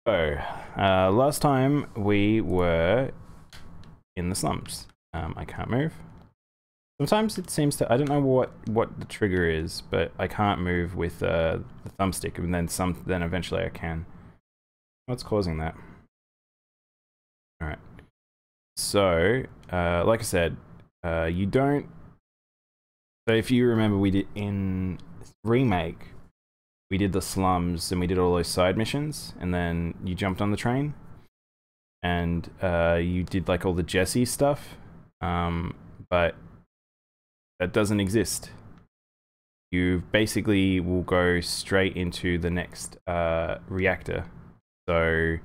So, last time we were in the slums. I can't move. Sometimes it seems to, I don't know what the trigger is, but I can't move with the thumbstick, and then eventually I can. What's causing that? Alright. So, like I said, you don't... So if you remember, we did in Remake, we did the slums and we did all those side missions, and then you jumped on the train and you did like all the Jesse stuff, but that doesn't exist. You basically will go straight into the next reactor. So,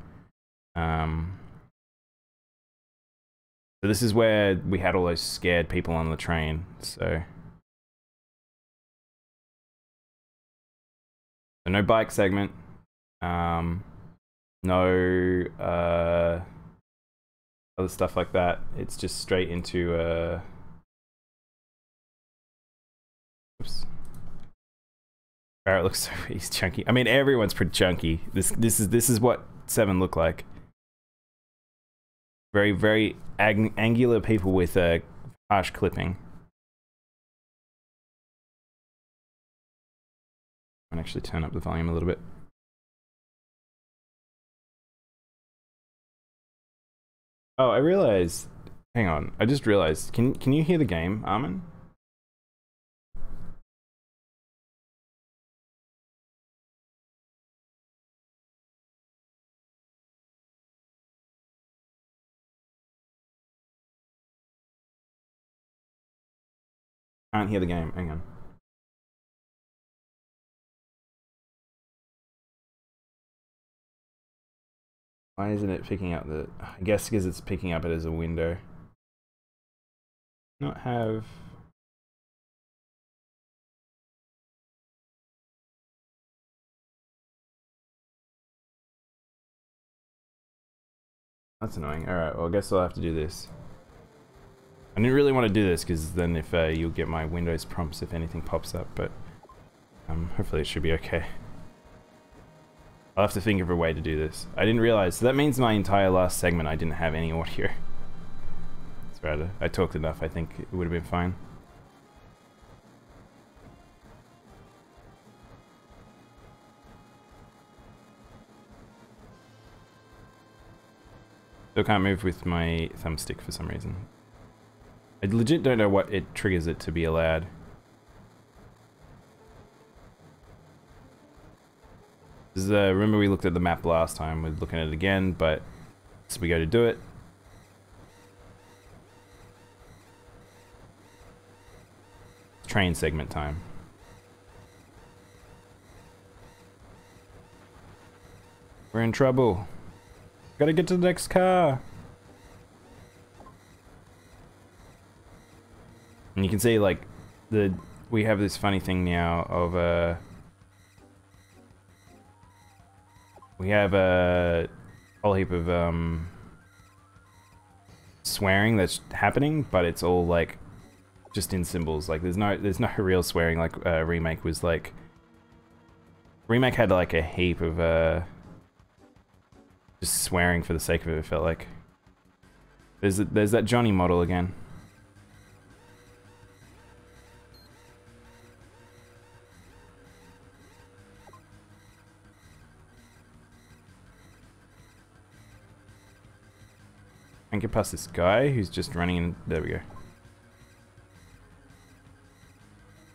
so this is where we had all those scared people on the train. So no bike segment, no other stuff like that. It's just straight into oops. Barrett looks so he's chunky. I mean, everyone's pretty chunky. This is what 7 looked like. Very angular people with harsh clipping. I'm gonna actually turn up the volume a little bit. Oh, I realized. Hang on, I just realized. Can you hear the game, Armin? Can't hear the game. Hang on. Why isn't it picking up the... I guess because it's picking up it as a window. Not have... That's annoying. Alright, well I guess I'll have to do this. I didn't really want to do this because then if you'll get my Windows prompts if anything pops up, but hopefully it should be okay. I'll have to think of a way to do this. I didn't realize, so that means my entire last segment I didn't have any audio. That's right, I talked enough, I think it would have been fine. Still can't move with my thumbstick for some reason. I legit don't know what it triggers it to be allowed. This is, remember we looked at the map last time, we're looking at it again, but so we go to do it. Train segment time. We're in trouble. Gotta get to the next car. And you can see like we have this funny thing now of we have a whole heap of swearing that's happening, but it's all like just in symbols. Like there's no real swearing like Remake was like. Remake had like a heap of just swearing for the sake of it, it felt like. There's that Johnny model again. I can get past this guy who's just running in. There we go.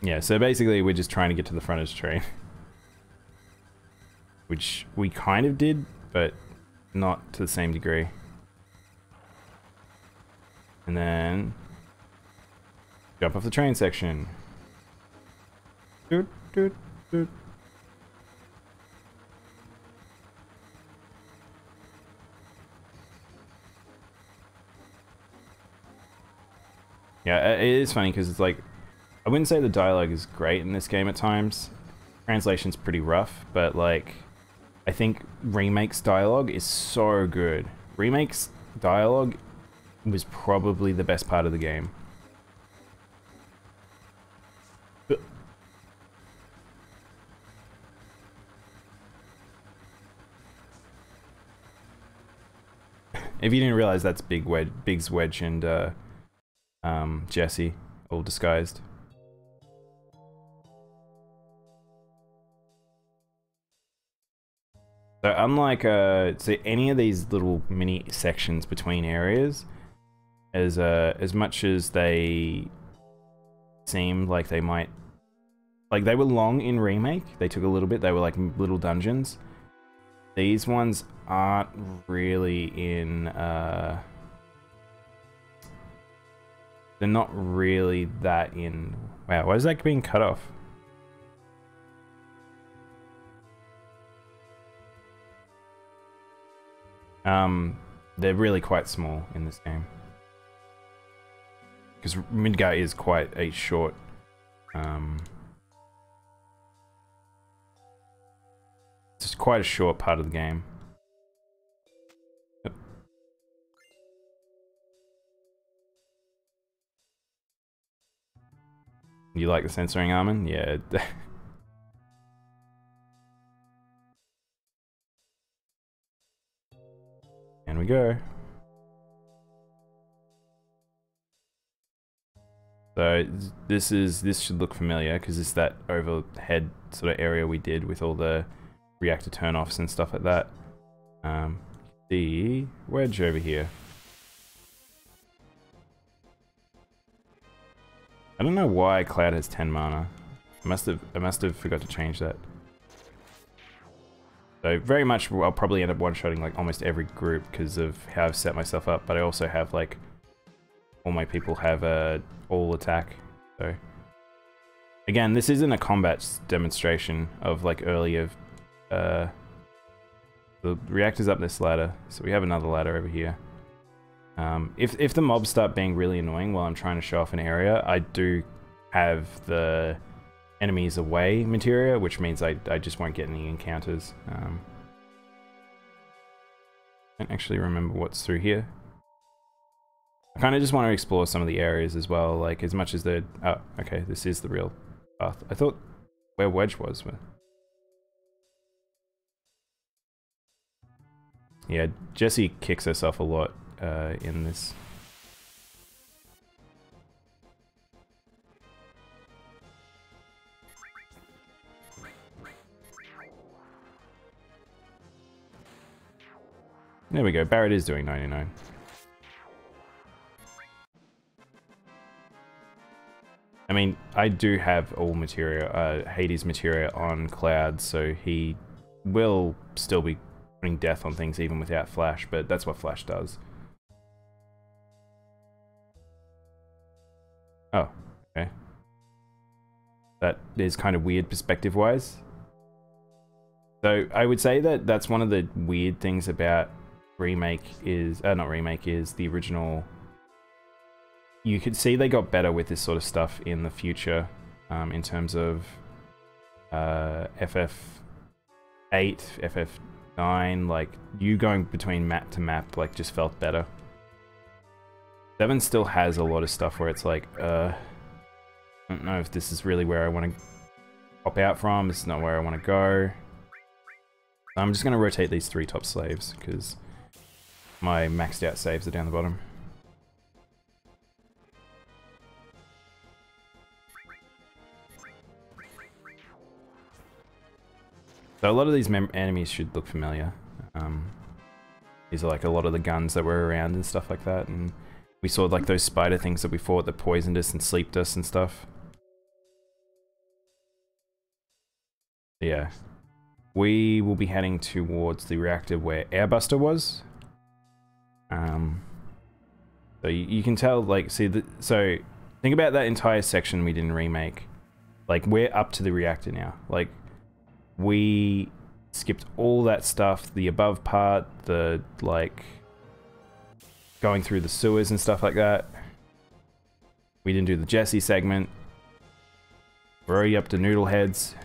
Yeah, so basically we're just trying to get to the front of the train. Which we kind of did, but not to the same degree. And then jump off the train section. Doot, doot, doot. Yeah, it is funny because it's like, I wouldn't say the dialogue is great in this game at times. Translation's pretty rough, but like, I think Remake's dialogue is so good. Remake's dialogue was probably the best part of the game. If you didn't realize, that's Biggs, Wedge, and Jesse, all disguised. So unlike so any of these little mini sections between areas, as much as they seem like they might, like they were long in Remake, they took a little bit, they were like little dungeons. These ones aren't really in, they're not really that in, wow, why is that being cut off? They're really quite small in this game. Because Midgar is quite a short, it's quite a short part of the game. Yep. You like the censoring, Armin? Yeah. And we go. So this should look familiar because it's that overhead sort of area we did with all the reactor turn-offs and stuff like that. The Wedge over here. I don't know why Cloud has 10 mana. I must have forgot to change that. So very much I'll probably end up one-shotting like almost every group because of how I've set myself up, but I also have like all my people have a all attack. So again, this isn't a combat demonstration of like earlier. The reactor's up this ladder, so we have another ladder over here. If the mobs start being really annoying while I'm trying to show off an area, I do have the enemies away materia, which means I just won't get any encounters. I don't actually remember what's through here. I kind of just want to explore some of the areas as well, like as much as the... Oh, okay, this is the real path. I thought where Wedge was. But... Yeah, Jessie kicks herself a lot in this. There we go, Barrett is doing 99. I mean, I do have all materia, Hades materia on Cloud, so he will still be putting death on things even without Flash, but that's what Flash does. Oh, okay. That is kind of weird perspective-wise. So I would say that that's one of the weird things about Remake is, not Remake, is the original. You could see they got better with this sort of stuff in the future, in terms of FF8, FF9, like you going between map to map like just felt better. 7 still has a lot of stuff where it's like, I don't know if this is really where I want to pop out from, this is not where I want to go. I'm just going to rotate these 3 top slaves because my maxed out saves are down the bottom. So a lot of these enemies should look familiar. These are like a lot of the guns that were around and stuff like that, and we saw like those spider things that we fought that poisoned us and sleeped us and stuff. Yeah. We will be heading towards the reactor where Airbuster was. So you can tell, like, so think about that entire section we didn't remake. Like, we're up to the reactor now. Like, we skipped all that stuff, the above part, the, like, going through the sewers and stuff like that. We didn't do the Jesse segment. We're already up to Noodle Heads.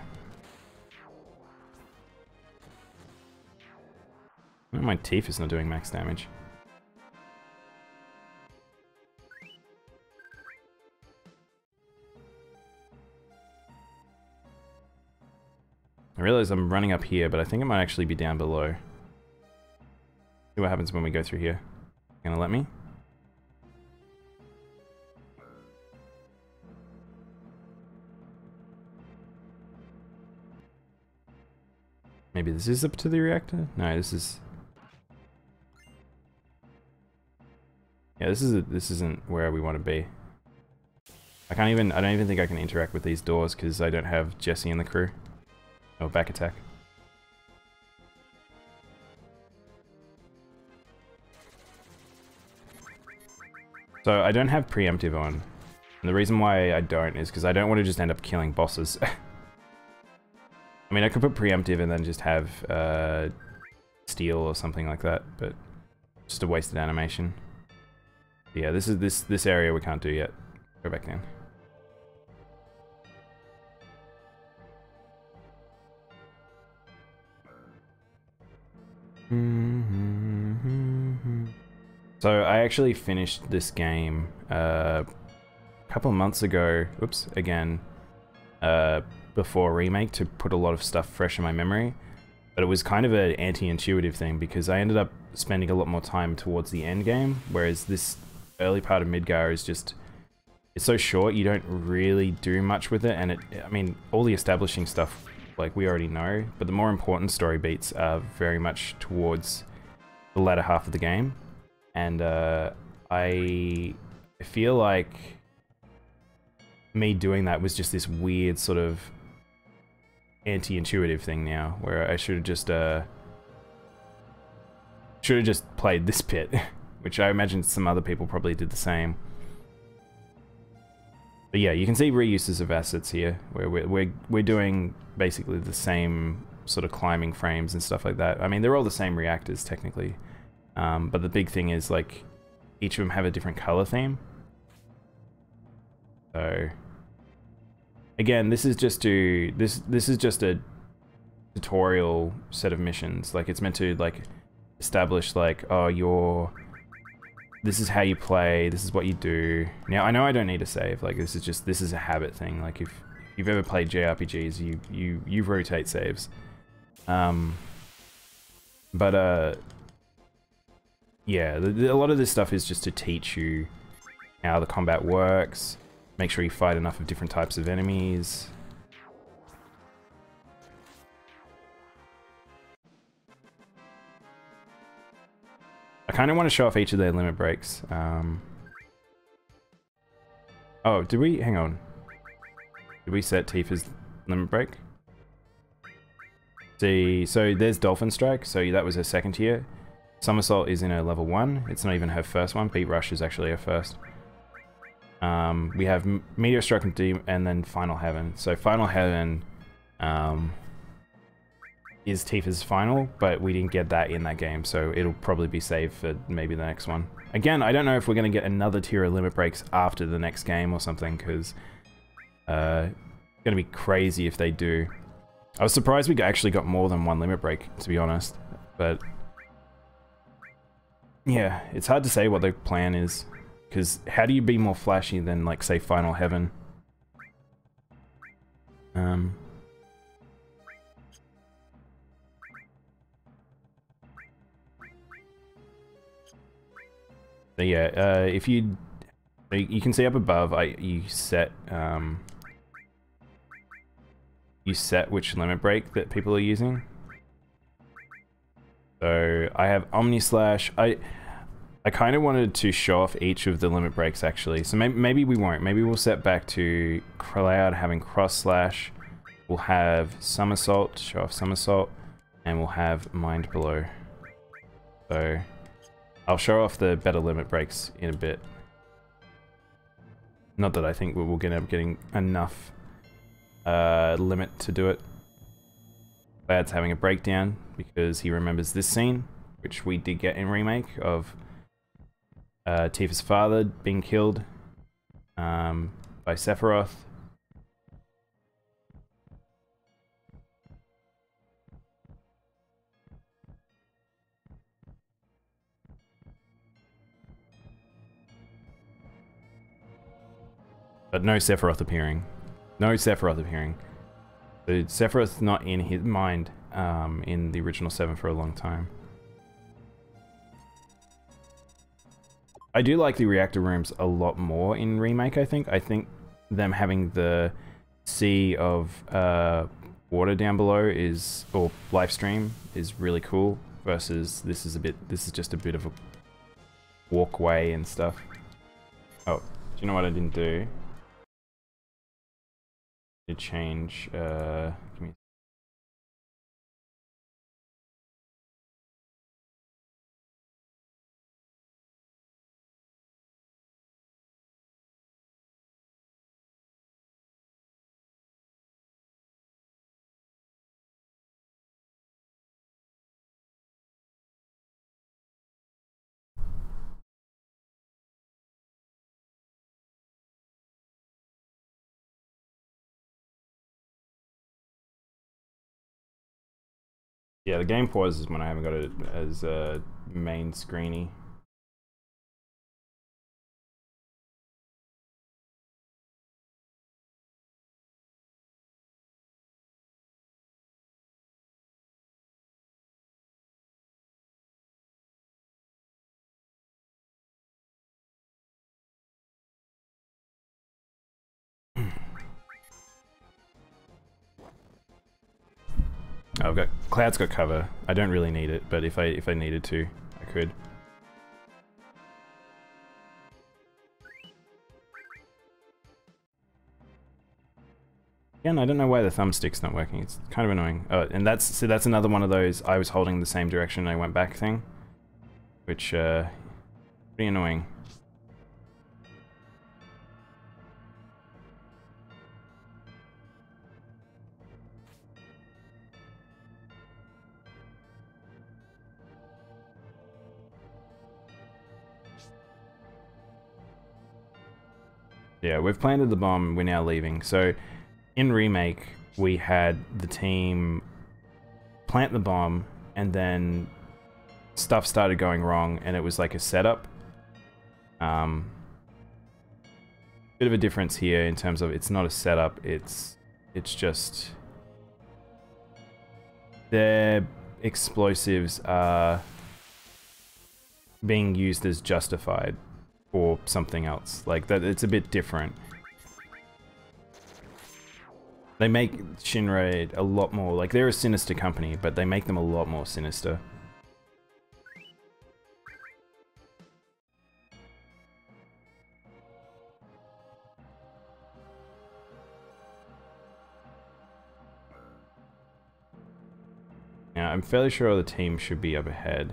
My teeth is not doing max damage. I realize I'm running up here, but I think it might actually be down below. See what happens when we go through here. Gonna let me? Maybe this is up to the reactor? No, this is... Yeah, this isn't where we want to be. I don't even think I can interact with these doors because I don't have Jesse in the crew. Oh, back attack. So I don't have preemptive on. And the reason why I don't is because I don't want to just end up killing bosses. I mean, I could put preemptive and then just have steel or something like that, but just a wasted animation. Yeah, this area we can't do yet. Go back down. So I actually finished this game a couple of months ago. Oops, again. Before Remake to put a lot of stuff fresh in my memory. But it was kind of an anti-intuitive thing because I ended up spending a lot more time towards the end game, whereas this early part of Midgar is just... It's so short, you don't really do much with it, and I mean, all the establishing stuff, like, we already know, but the more important story beats are very much towards the latter half of the game. And I feel like me doing that was just this weird sort of anti-intuitive thing now, where I should have just played this bit, which I imagine some other people probably did the same. But yeah, you can see reuses of assets here, where we're doing basically the same sort of climbing frames and stuff like that. I mean, they're all the same reactors technically, but the big thing is like each of them have a different color theme. So again, this is just a tutorial set of missions. Like, it's meant to like establish like, oh, this is how you play, this is what you do. Now I know I don't need to save, like this is a habit thing. Like if you've ever played JRPGs, you rotate saves. Yeah, a lot of this stuff is just to teach you how the combat works, make sure you fight enough of different types of enemies. I kind of want to show off each of their limit breaks. Oh, did we? Hang on. Did we set Tifa's limit break? See, so there's Dolphin Strike, so that was her second tier. Somersault is in her level 1. It's not even her first one. Beat Rush is actually her first. We have Meteor Strike and then Final Heaven. So Final Heaven is Tifa's final, but we didn't get that in that game, so it'll probably be saved for maybe the next one. Again, I don't know if we're going to get another tier of limit breaks after the next game or something, because it's going to be crazy if they do. I was surprised we actually got more than one limit break, to be honest, but yeah, it's hard to say what the plan is, because how do you be more flashy than, like, say, Final Heaven? So yeah, if you can see up above, you set which limit break that people are using. So I have Omni Slash. I kind of wanted to show off each of the limit breaks actually. So maybe we won't. Maybe we'll set back to Cloud having Cross Slash. We'll have Somersault, show off Somersault, and we'll have Mind Below. So I'll show off the better limit breaks in a bit. Not that I think we will end up getting enough limit to do it. Cloud's having a breakdown because he remembers this scene, which we did get in Remake, of Tifa's father being killed by Sephiroth. But no Sephiroth appearing. No Sephiroth appearing. So Sephiroth's not in his mind in the original 7 for a long time. I do like the reactor rooms a lot more in Remake, I think. I think them having the sea of water down below is, or live stream, is really cool, versus this is just a bit of a walkway and stuff. Oh, do you know what I didn't do? I did change, give me. Yeah, the game pauses when I haven't got it as main screeny. Oh, I've got Cloud's got cover. I don't really need it, but if I needed to, I could. Again, I don't know why the thumbstick's not working. It's kind of annoying. Oh, and that's another one of those I was holding the same direction and I went back thing, which pretty annoying. Yeah, we've planted the bomb, we're now leaving. So, in Remake, we had the team plant the bomb, and then stuff started going wrong, and it was like a setup. Bit of a difference here in terms of it's not a setup, it's just... Their explosives are being used as justified for something else. Like, that, it's a bit different. They make Shinra a lot more, like, they're a sinister company, but they make them a lot more sinister. Now, I'm fairly sure the team should be up ahead.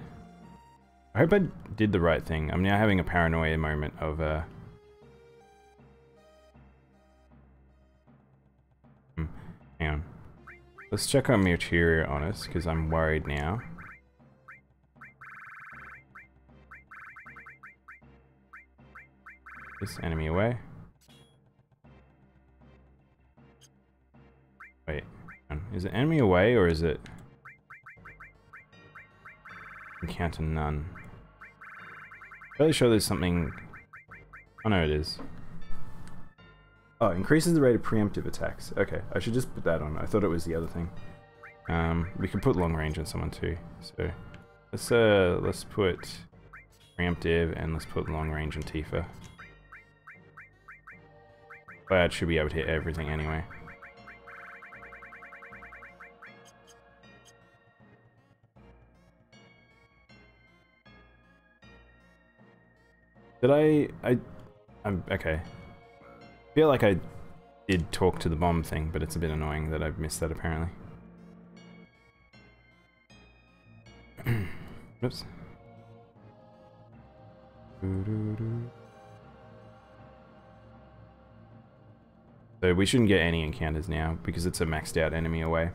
I hope I did the right thing. I'm now having a paranoia moment of, hang on. Let's check our material on us, because I'm worried now. This enemy away. Wait, is it enemy away, or is it... Encounter none. Fairly sure there's something... Oh no, it is. Oh, increases the rate of preemptive attacks. Okay, I should just put that on. I thought it was the other thing. We could put long range on someone too. So let's put preemptive and let's put long range on Tifa. Cloud should be able to hit everything anyway. Did I'm okay. I feel like I did talk to the bomb thing, but it's a bit annoying that I've missed that apparently. Oops. So we shouldn't get any encounters now because it's a maxed out enemy away.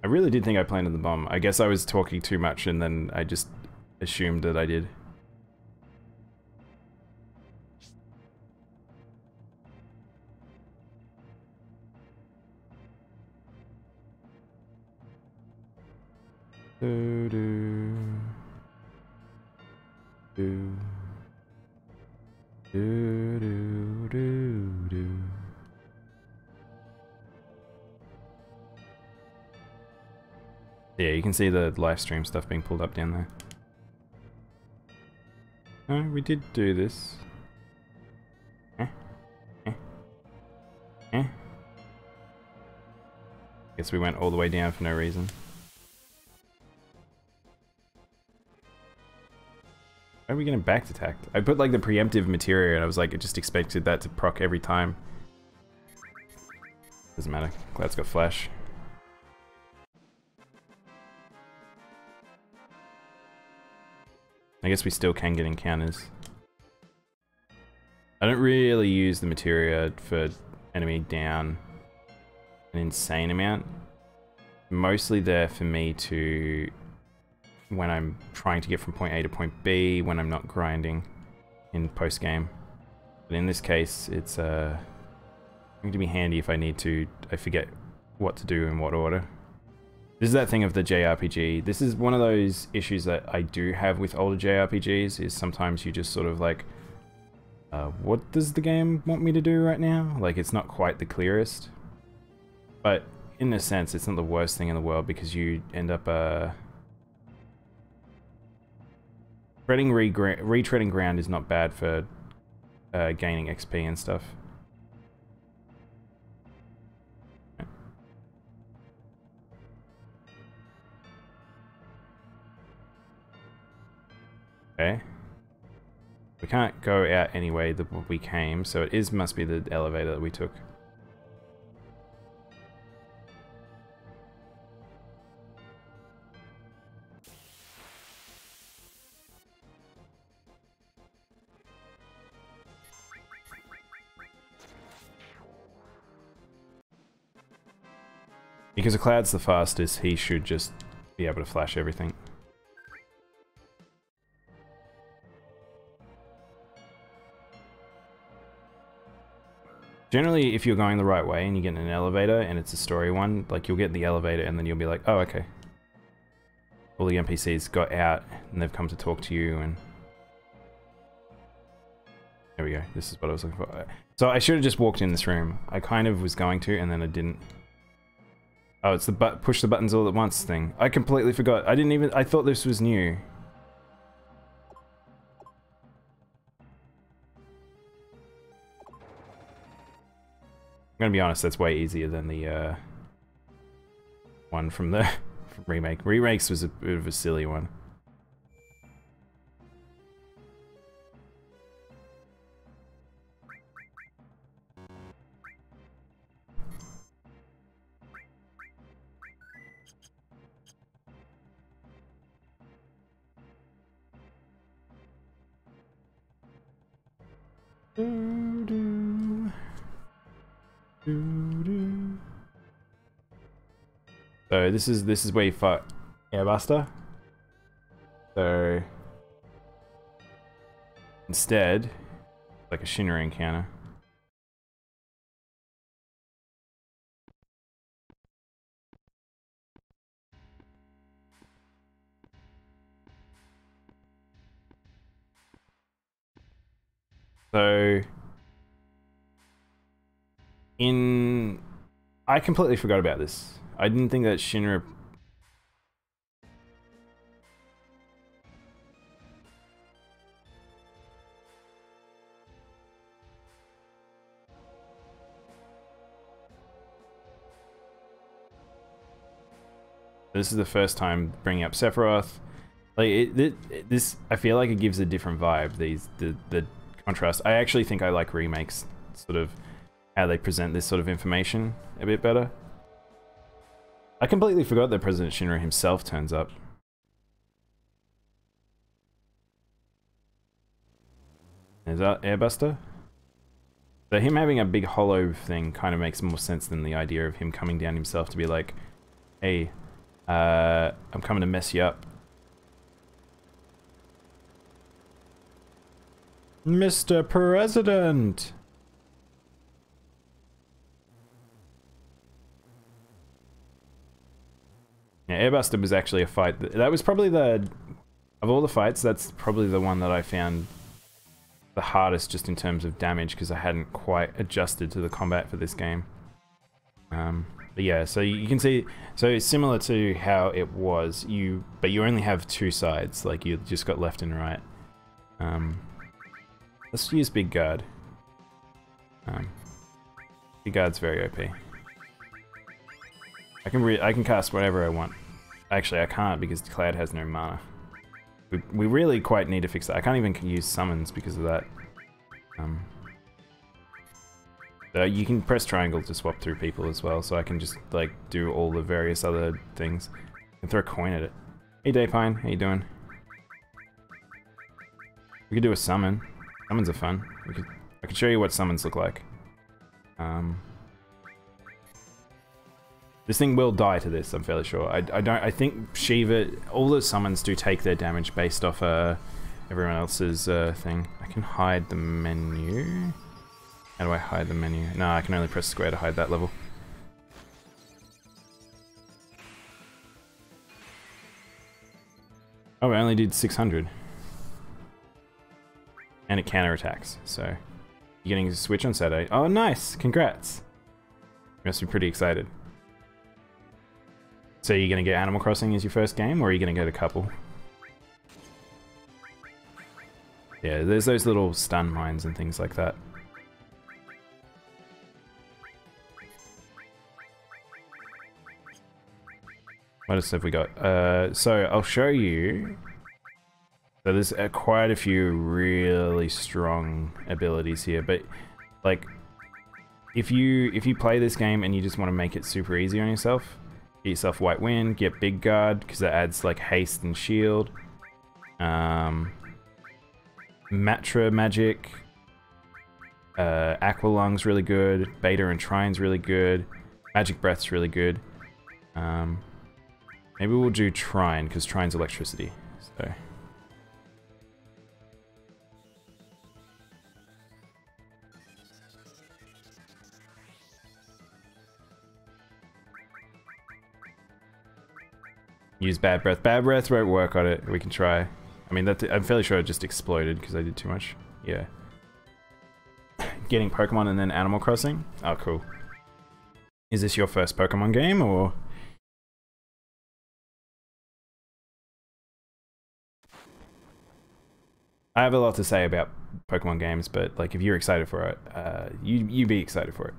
I really did think I planted the bomb. I guess I was talking too much and then I just assumed that I did. Do, do. Do. Do, do, do, do. Yeah, you can see the live stream stuff being pulled up down there. No, we did do this. Guess we went all the way down for no reason. Why are we getting back attacked? I put like the preemptive materia and I was like, I just expected that to proc every time. Doesn't matter. Glad it's got flash. I guess we still can get encounters. I don't really use the materia for enemy down an insane amount. Mostly there for me to, when I'm trying to get from point A to point B, when I'm not grinding in post game. But in this case, it's going to be handy if I need to. I forget what to do in what order. This is that thing of the JRPG. This is one of those issues that I do have with older JRPGs, is sometimes you just sort of like, what does the game want me to do right now? Like, it's not quite the clearest. But in a sense, it's not the worst thing in the world, because you end up retreading ground is not bad for gaining XP and stuff. Okay. We can't go out anyway that we came, so it must be the elevator that we took. Because the Cloud's the fastest, he should just be able to flash everything. Generally, if you're going the right way and you get in an elevator and it's a story one, like you'll get in the elevator and then you'll be like, oh, okay. All the NPCs got out and they've come to talk to you, and there we go. This is what I was looking for. So I should have just walked in this room. I kind of was going to, and then I didn't. Oh, it's the push the buttons all at once thing. I completely forgot. I thought this was new. I'm gonna be honest, that's way easier than the one from the Remake. Remakes was a bit of a silly one. So this is where you fight Airbuster. So instead, like a Shinra encounter. So I completely forgot about this. I didn't think that Shinra... This is the first time bringing up Sephiroth. Like this, I feel like it gives a different vibe. The contrast. I actually think I like remakes, sort of how they present this sort of information a bit better. I completely forgot that President Shinra himself turns up. Is that Airbuster? So him having a big hollow thing kind of makes more sense than the idea of him coming down himself to be like, hey, I'm coming to mess you up. Mr. President! Yeah, Airbuster was actually a fight. That was probably of all the fights, that's probably the one that I found the hardest just in terms of damage, because I hadn't quite adjusted to the combat for this game. But yeah, so you can see, so similar to how it was, but you only have two sides, like you just got left and right. Let's use Big Guard. Big Guard's very OP. I can cast whatever I want. Actually, I can't because Cloud has no mana. We really quite need to fix that. I can't even use summons because of that. You can press triangle to swap through people as well, so I can just like do all the various other things. And throw a coin at it. Hey Daypine, how you doing? We could do a summon. Summons are fun. I could show you what summons look like. This thing will die to this, I'm fairly sure. I think Shiva, all the summons do take their damage based off everyone else's thing. I can hide the menu. How do I hide the menu? No, I can only press square to hide that level. Oh, I only did 600. And it counterattacks, so... You're getting a Switch on Saturday. Oh, nice! Congrats! You must be pretty excited. So you're gonna get Animal Crossing as your first game, or are you gonna get a couple? Yeah, there's those little stun mines and things like that. What else have we got? So I'll show you. So there's quite a few really strong abilities here, but like if you play this game and you just want to make it super easy on yourself, get yourself White Wind, get Big Guard because that adds like haste and shield. Matra Magic, Aqualung's really good, Beta and Trine's really good, Magic Breath's really good. Maybe we'll do Trine, because Trine's electricity, so... Use Bad Breath. Bad Breath won't work on it, we can try. I mean, I'm fairly sure it just exploded, because I did too much. Yeah. Getting Pokemon and then Animal Crossing? Oh, cool. Is this your first Pokemon game, or...? I have a lot to say about Pokemon games, but like if you're excited for it, you be excited for it.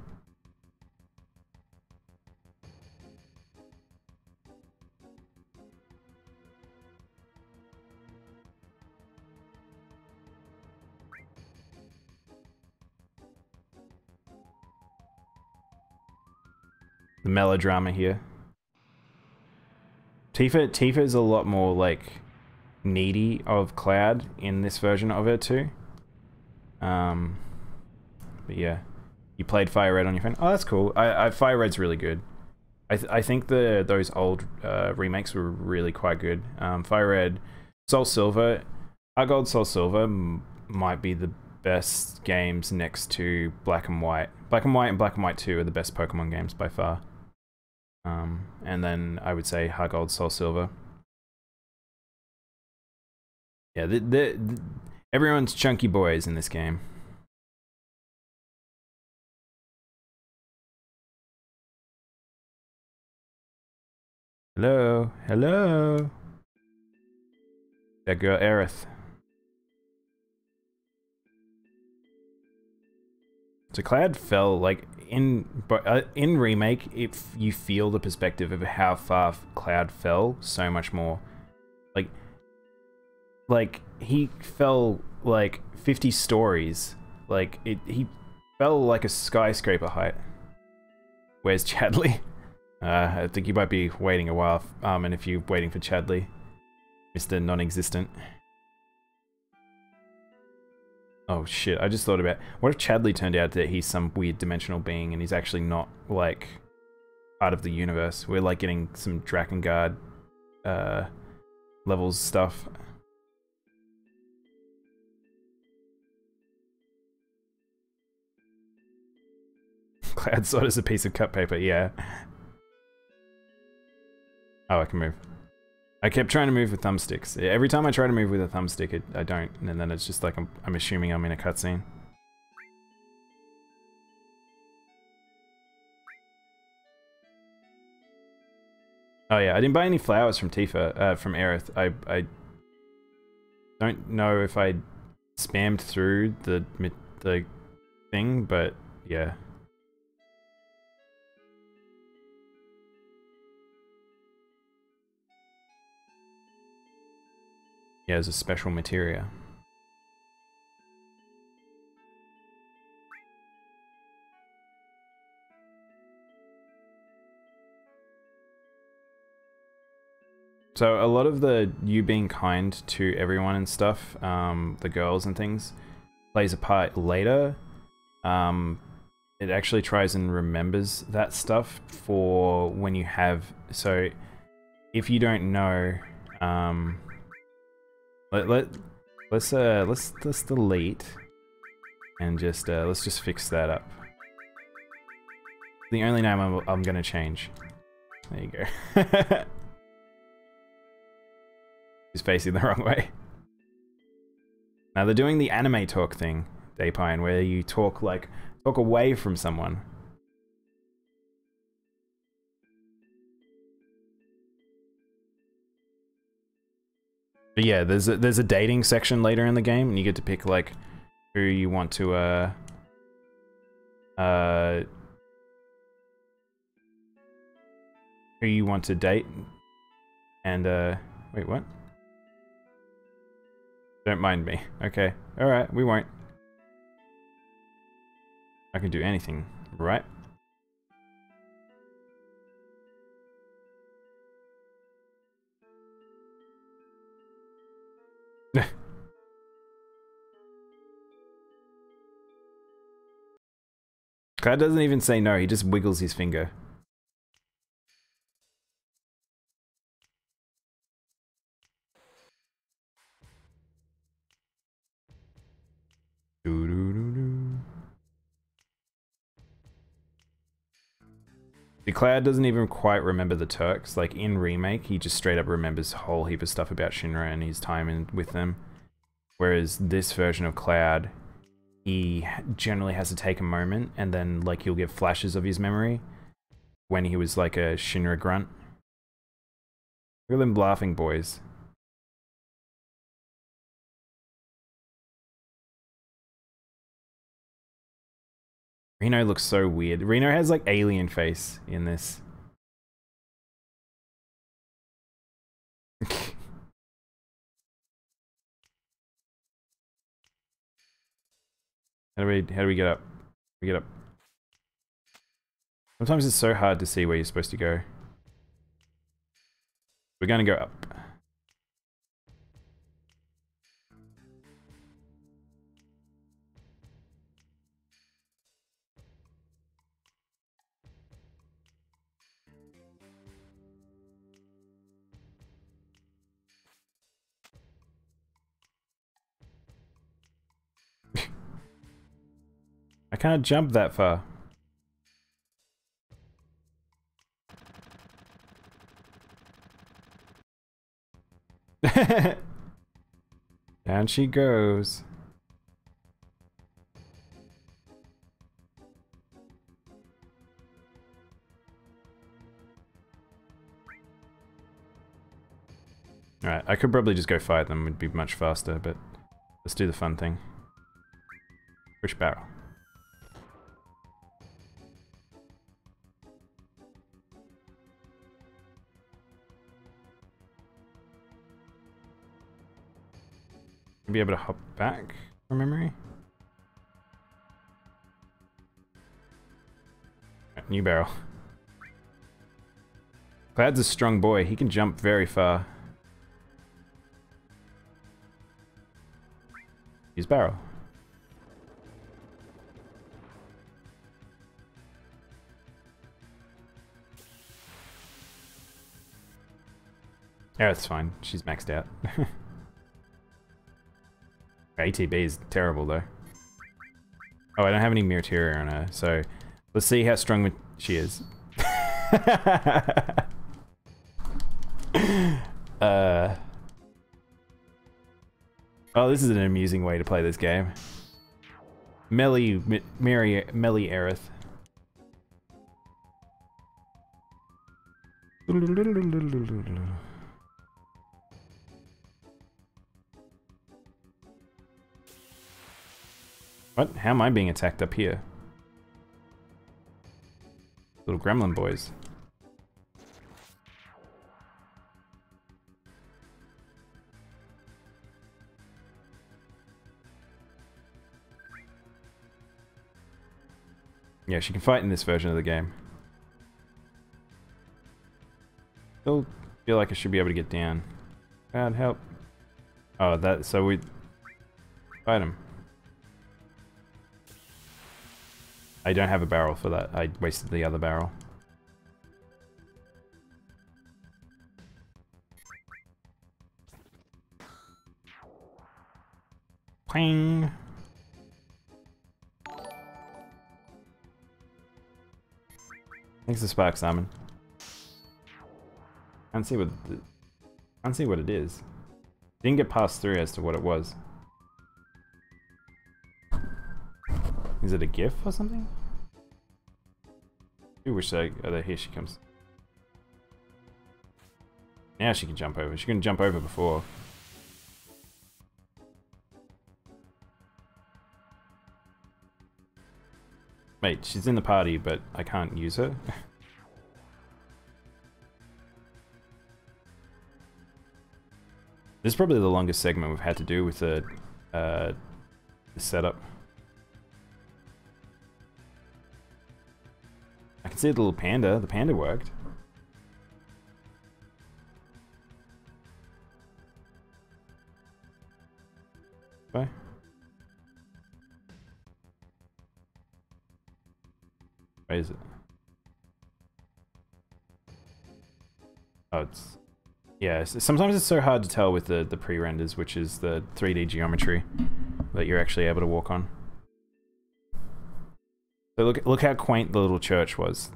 The melodrama here. Tifa is a lot more like needy of Cloud in this version of her too. But yeah, you played Fire Red on your phone. Oh, that's cool. Fire Red's really good. I think those old remakes were really quite good. Fire Red, Soul Silver, Heart Gold, Soul Silver might be the best games next to Black and White. Black and White and Black and White 2 are the best Pokemon games by far. And then I would say Heart Gold, Soul Silver. Yeah, everyone's chunky boys in this game. Hello, hello. That girl Aerith. So Cloud fell like in Remake. If you feel the perspective of how far Cloud fell, so much more. Like he fell like 50 stories. Like he fell like a skyscraper height. Where's Chadley? I think you might be waiting a while, and if you're waiting for Chadley, Mr. Non-Existent. Oh shit, I just thought about, what if Chadley turned out that he's some weird dimensional being and he's actually not, like, part of the universe? We're, like, getting some Drakengard, levels stuff. Cloud Sword is a piece of cut paper, yeah. Oh, I can move. I kept trying to move with thumbsticks. Every time I try to move with a thumbstick, I don't, and then it's just like I'm assuming I'm in a cutscene. Oh yeah, I didn't buy any flowers from Tifa, from Aerith. I don't know if I spammed through the thing, but yeah. Yeah, there's a special materia. So a lot of the you being kind to everyone and stuff, the girls and things, plays a part later. It actually tries and remembers that stuff for when you have. So if you don't know, let's delete and just let's just fix that up. The only name I'm gonna change. There you go. He's facing the wrong way. Now they're doing the anime talk thing, Daypine, where you talk away from someone. But yeah, there's a dating section later in the game, and you get to pick like who you want to who you want to date. And wait, what? Don't mind me. Okay. Alright, we won't. I can do anything, right? Cloud doesn't even say no, he just wiggles his finger. The Cloud doesn't even quite remember the Turks. Like in Remake, he just straight up remembers a whole heap of stuff about Shinra and his time with them. Whereas this version of Cloud, he generally has to take a moment and then like you'll get flashes of his memory when he was like a Shinra grunt. Look at them laughing boys. Reno looks so weird. Reno has like alien face in this. How do we get up? We get up. Sometimes it's so hard to see where you're supposed to go. We're gonna go up. I can't jump that far. Down she goes. Alright, I could probably just go fight them, would be much faster, but let's do the fun thing. Push barrel. Be able to hop back from memory. Right, new barrel. Cloud's a strong boy. He can jump very far. Use barrel. Yeah, it's fine. She's maxed out. ATB is terrible though. Oh, I don't have any materia on her, so let's see how strong she is. Oh, this is an amusing way to play this game. Melly Aerith. What? How am I being attacked up here? Little gremlin boys. Yeah, she can fight in this version of the game. Still feel like I should be able to get down. God help. Oh, that, so we fight him. I don't have a barrel for that. I wasted the other barrel. Ping. Thanks to Spark Salmon. Can't see what it is. Didn't get passed through as to what it was. Is it a GIF or something? I wish I... Oh, there, here she comes. Now she can jump over. She couldn't jump over before. Wait, she's in the party, but I can't use her? This is probably the longest segment we've had to do with the setup. I can see the little panda. The panda worked. Okay. Where is it? Oh, it's... Yeah, sometimes it's so hard to tell with the pre-renders, which is the 3D geometry that you're actually able to walk on. So look how quaint the little church was.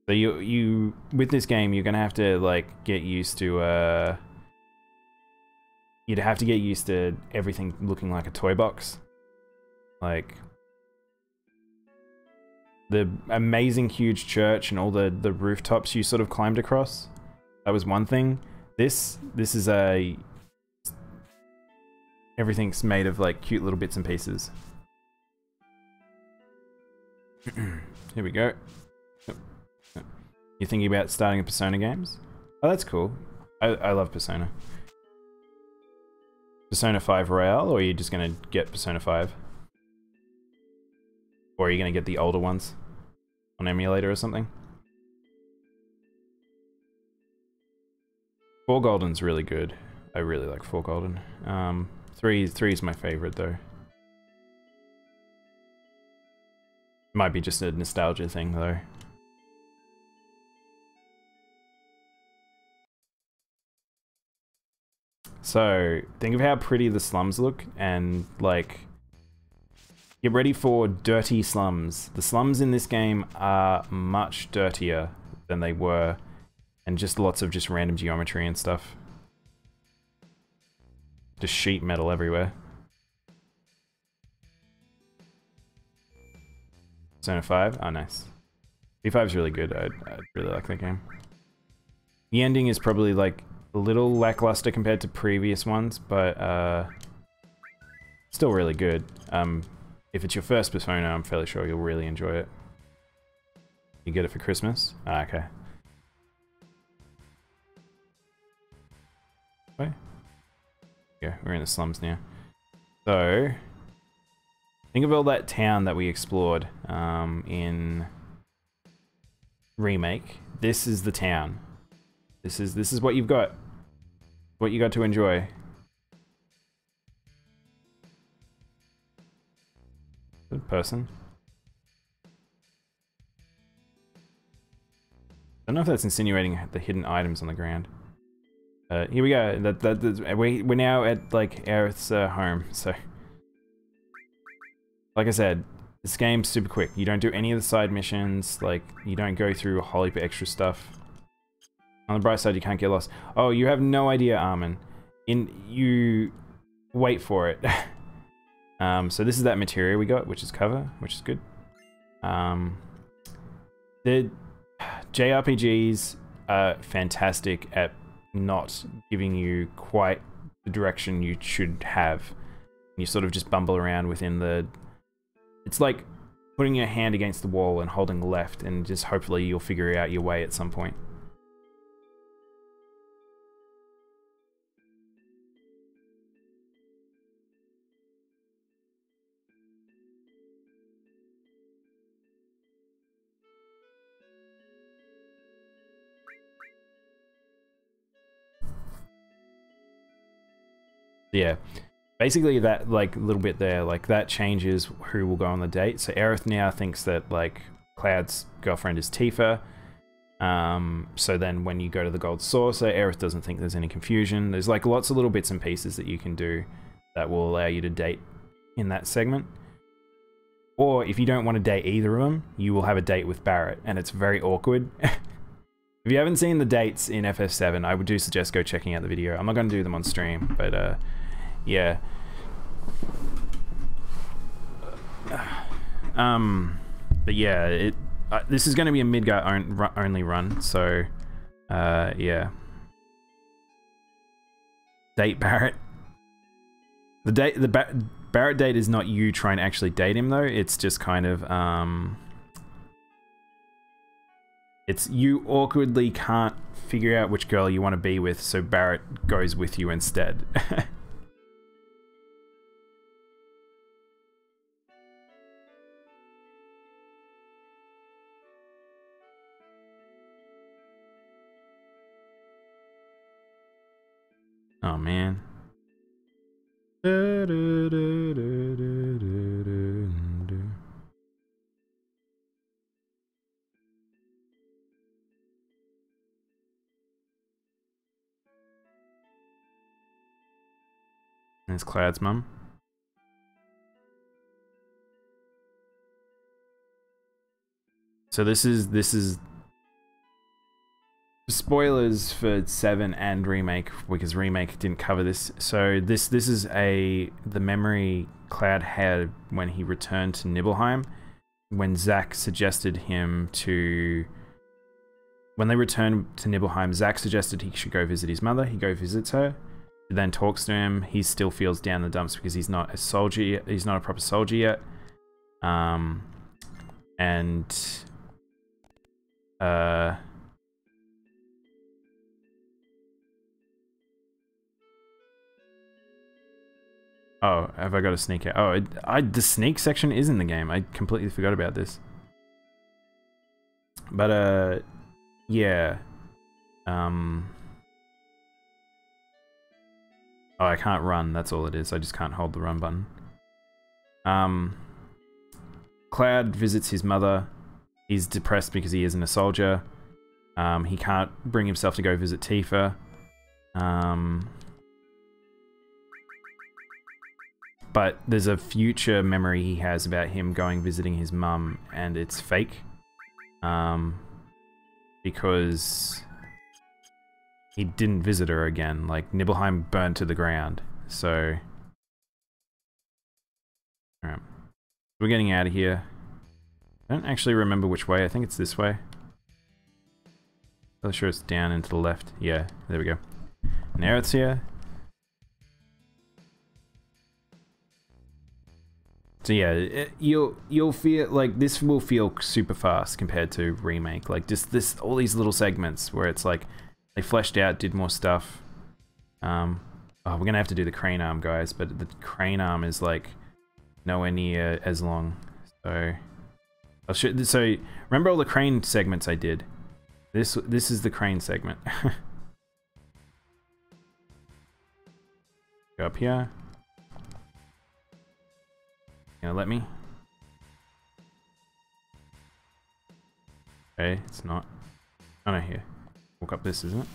So you with this game, you're gonna have to like get used to you'd have to get used to everything looking like a toy box. Like the amazing huge church and all the rooftops you sort of climbed across. That was one thing. This is a... Everything's made of like cute little bits and pieces. Here we go. You thinking about starting a Persona games? Oh, that's cool. I love Persona. Persona 5 Royale, or are you just gonna get Persona 5? Or are you gonna get the older ones on emulator or something? 4 Golden's really good. I really like 4 Golden. 3 is my favorite though. Might be just a nostalgia thing though. So, think of how pretty the slums look and like get ready for dirty slums. The slums in this game are much dirtier than they were. And just lots of just random geometry and stuff. Just sheet metal everywhere. Persona 5? Oh, nice. P5 is really good. I really like that game. The ending is probably like a little lackluster compared to previous ones, but still really good. If it's your first Persona, I'm fairly sure you'll really enjoy it. You get it for Christmas? Ah, okay. Yeah, we're in the slums now. So, think of all that town that we explored in Remake. This is the town. This is what you've got. What you got to enjoy. Good person. I don't know if that's insinuating the hidden items on the ground. Here we go. We're now at like Aerith's home. So, like I said, this game's super quick. You don't do any of the side missions. Like you don't go through a whole heap of extra stuff. On the bright side, you can't get lost. Oh, you have no idea, Armin. You wait for it. So this is that material we got, which is cover, which is good. The JRPGs are fantastic at not giving you quite the direction you should have. You sort of just bumble around within the... It's like putting your hand against the wall and holding left, and just hopefully you'll figure out your way at some point. Yeah, basically that like little bit there, like that changes who will go on the date. So Aerith now thinks that like Cloud's girlfriend is Tifa. So then when you go to the Gold Saucer, Aerith doesn't think there's any confusion. There's like lots of little bits and pieces that you can do that will allow you to date in that segment. Or if you don't want to date either of them, you will have a date with Barrett, and it's very awkward. If you haven't seen the dates in FF7, I would do suggest go checking out the video. I'm not going to do them on stream, but yeah. But yeah, this is going to be a Midgar only run, so yeah. Date Barrett. The Barrett date is not you trying to actually date him though. It's just kind of it's you awkwardly can't figure out which girl you want to be with, so Barrett goes with you instead. Oh man. There's Cloud's mum. So this is spoilers for 7 and Remake, because Remake didn't cover this. So this is the memory Cloud had when he returned to Nibelheim, when Zack suggested him to... When they returned to Nibelheim, Zack suggested he should go visit his mother. He go visits her, then talks to him. He still feels down the dumps because he's not a soldier yet. He's not a proper soldier yet. Oh, have I got a sneak out? Oh, the sneak section is in the game. I completely forgot about this. But, yeah. Oh, I can't run, that's all it is. I just can't hold the run button. Cloud visits his mother. He's depressed because he isn't a soldier. He can't bring himself to go visit Tifa. But there's a future memory he has about him going visiting his mum, and it's fake. Because he didn't visit her again. Like, Nibelheim burned to the ground. So... Alright. We're getting out of here. I don't actually remember which way. I think it's this way. I'm sure it's down and to the left. Yeah, there we go. Now it's here. So yeah, you'll feel like this will feel super fast compared to Remake. Like just all these little segments where it's like they fleshed out, did more stuff. Oh, we're gonna have to do the crane arm, guys, but the crane arm is like nowhere near as long. So I'll show. So remember all the crane segments I did? This is the crane segment. Go up here. Gonna let me? Okay, it's not. Oh no, here. Walk up this, isn't it?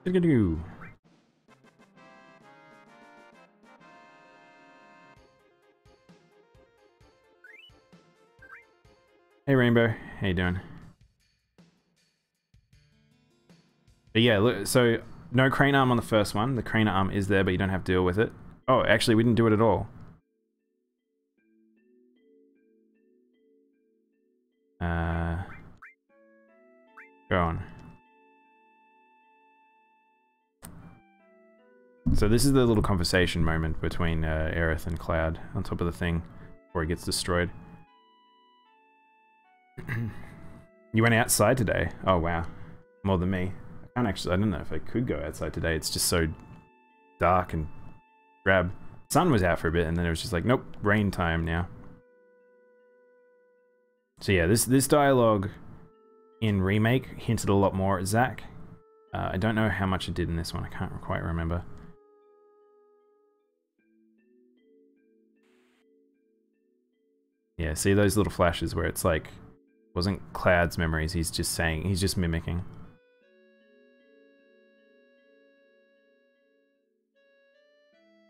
Dig-a-doo. Hey Rainbow, how you doing? But yeah, look, so no crane arm on the first one. The crane arm is there, but you don't have to deal with it. Oh, actually, we didn't do it at all. Go on. So this is the little conversation moment between Aerith and Cloud on top of the thing before he gets destroyed. You went outside today? Oh wow. More than me. I don't know if I could go outside today. It's just so dark and drab. Sun was out for a bit and then it was just like, nope, rain time now. So yeah, this dialogue in Remake hinted a lot more at Zack. I don't know how much it did in this one. I can't quite remember. Yeah, see those little flashes where it's like, wasn't Cloud's memories, he's just saying, he's just mimicking.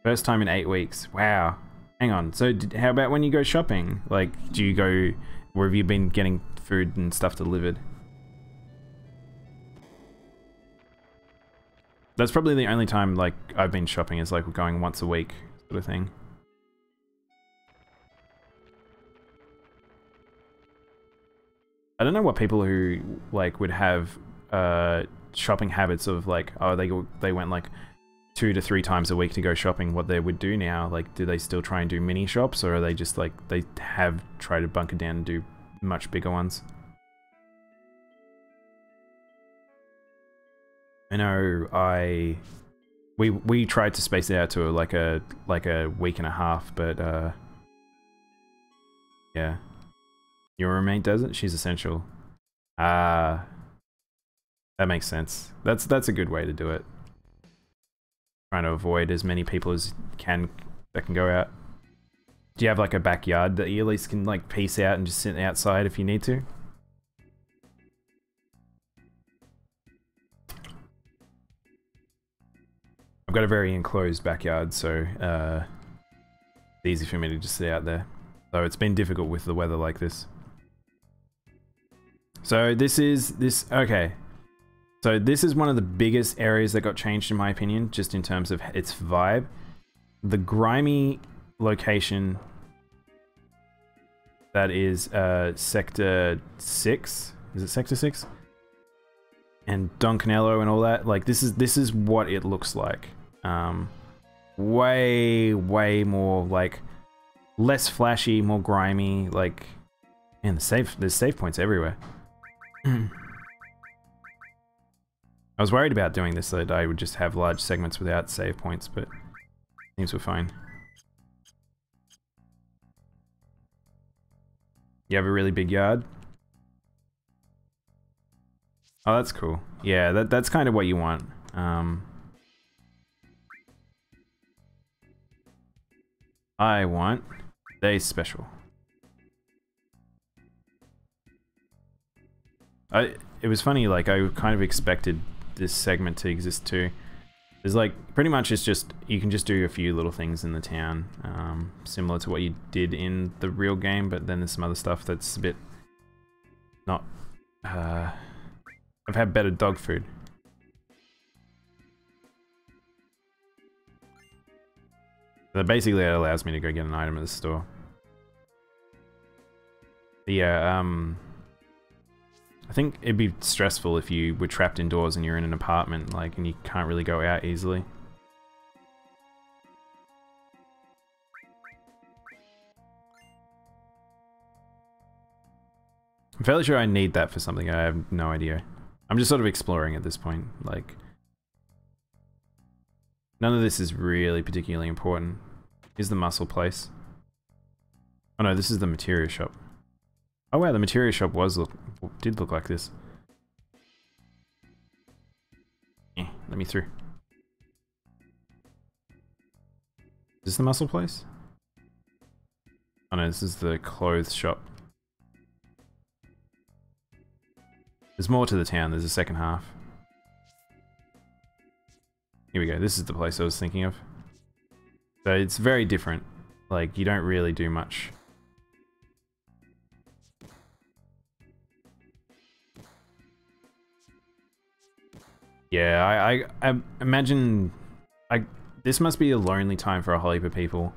First time in 8 weeks. Wow. Hang on. So how about when you go shopping? Like, do you go, where have you been getting food and stuff delivered? That's probably the only time, like, I've been shopping is like going once a week sort of thing. I don't know what people who, like, would have shopping habits of, like, oh, they went, like, 2 to 3 times a week to go shopping, what they would do now. Like, do they still try and do mini shops, or are they just, like, they have tried to bunker down and do much bigger ones? I know we tried to space it out to like a week and a half, but yeah. Your roommate does it? She's essential. Ah, that makes sense. That's a good way to do it. Trying to avoid as many people as can that can go out. Do you have like a backyard that you at least can like piece out and just sit outside if you need to? I've got a very enclosed backyard, so it's easy for me to just sit out there. Though it's been difficult with the weather like this. So okay. So this is one of the biggest areas that got changed in my opinion, just in terms of its vibe. The grimy location that is Sector 6. Is it Sector 6? And Don Canelo and all that. Like this is what it looks like. Way more like less flashy, more grimy, like, man, there's save points everywhere. I was worried about doing this so that I would just have large segments without save points, but seems we're fine. You have a really big yard? Oh, that's cool. Yeah, that's kind of what you want. I want Day Special. It was funny, like, I kind of expected this segment to exist too. There's like, pretty much it's just, you can just do a few little things in the town, similar to what you did in the real game, but then there's some other stuff that's a bit not, I've had better dog food. So basically it allows me to go get an item at the store. But yeah, I think it'd be stressful if you were trapped indoors and you're in an apartment, like, and you can't really go out easily. I'm fairly sure I need that for something, I have no idea. I'm just sort of exploring at this point, like... None of this is really particularly important. Here's the muscle place. Oh no, this is the materia shop. Oh wow, the materia shop did look like this. Let me through. Is this the muscle place? Oh no, this is the clothes shop. There's more to the town, there's a second half. Here we go, this is the place I was thinking of. So it's very different. Like, you don't really do much. Yeah, I imagine... this must be a lonely time for a whole heap of people.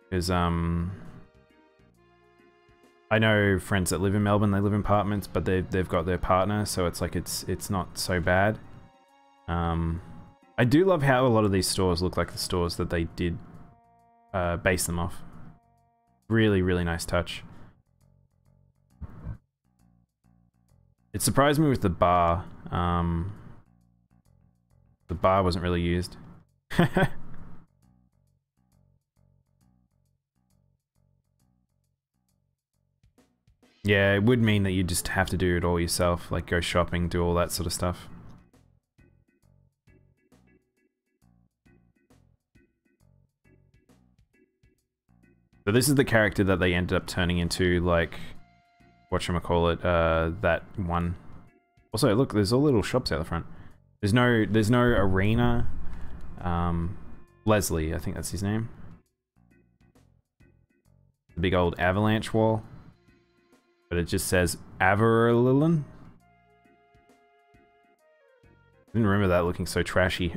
Because, I I know friends that live in Melbourne, they live in apartments, but they've got their partner, so it's like it's not so bad. I do love how a lot of these stores look like the stores that they did base them off. Really, really nice touch. It surprised me with the bar. The bar wasn't really used. Yeah, it would mean that you just have to do it all yourself, like go shopping, do all that sort of stuff. So this is the character that they ended up turning into, like, whatchamacallit, that one. Also, look, there's all little shops out the front. There's no arena. Leslie, I think that's his name. The big old avalanche wall. But it just says Averlilin. Didn't remember that looking so trashy.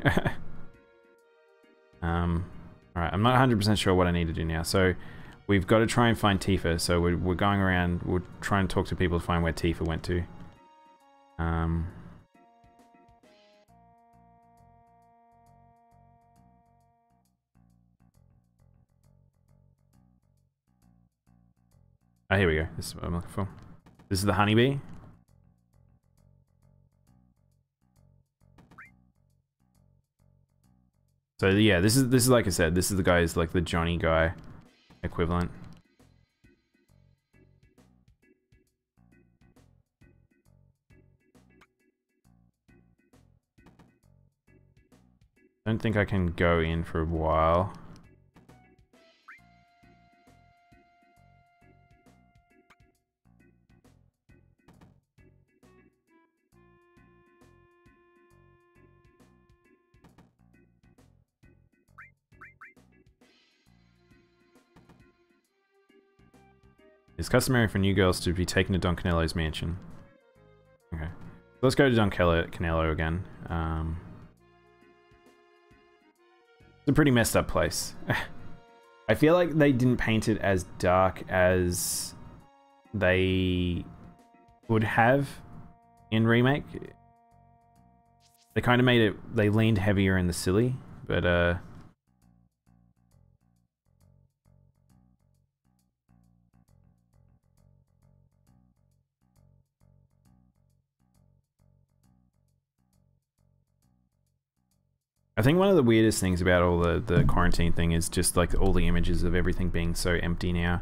Alright, I'm not 100% sure what I need to do now. So, we've got to try and find Tifa. So we're going around, we're trying to talk to people to find where Tifa went to. Oh, here we go. This is what I'm looking for. This is the honeybee. So yeah, this is like I said, this is the guy who's like the Johnny guy equivalent. Don't think I can go in for a while. It's customary for new girls to be taken to Don Canello's mansion. Okay. Let's go to Don Canello again. It's a pretty messed up place. I feel like they didn't paint it as dark as they would have in Remake. They kind of made it, they leaned heavier in the silly, but I think one of the weirdest things about all the quarantine thing is just like all the images of everything being so empty now.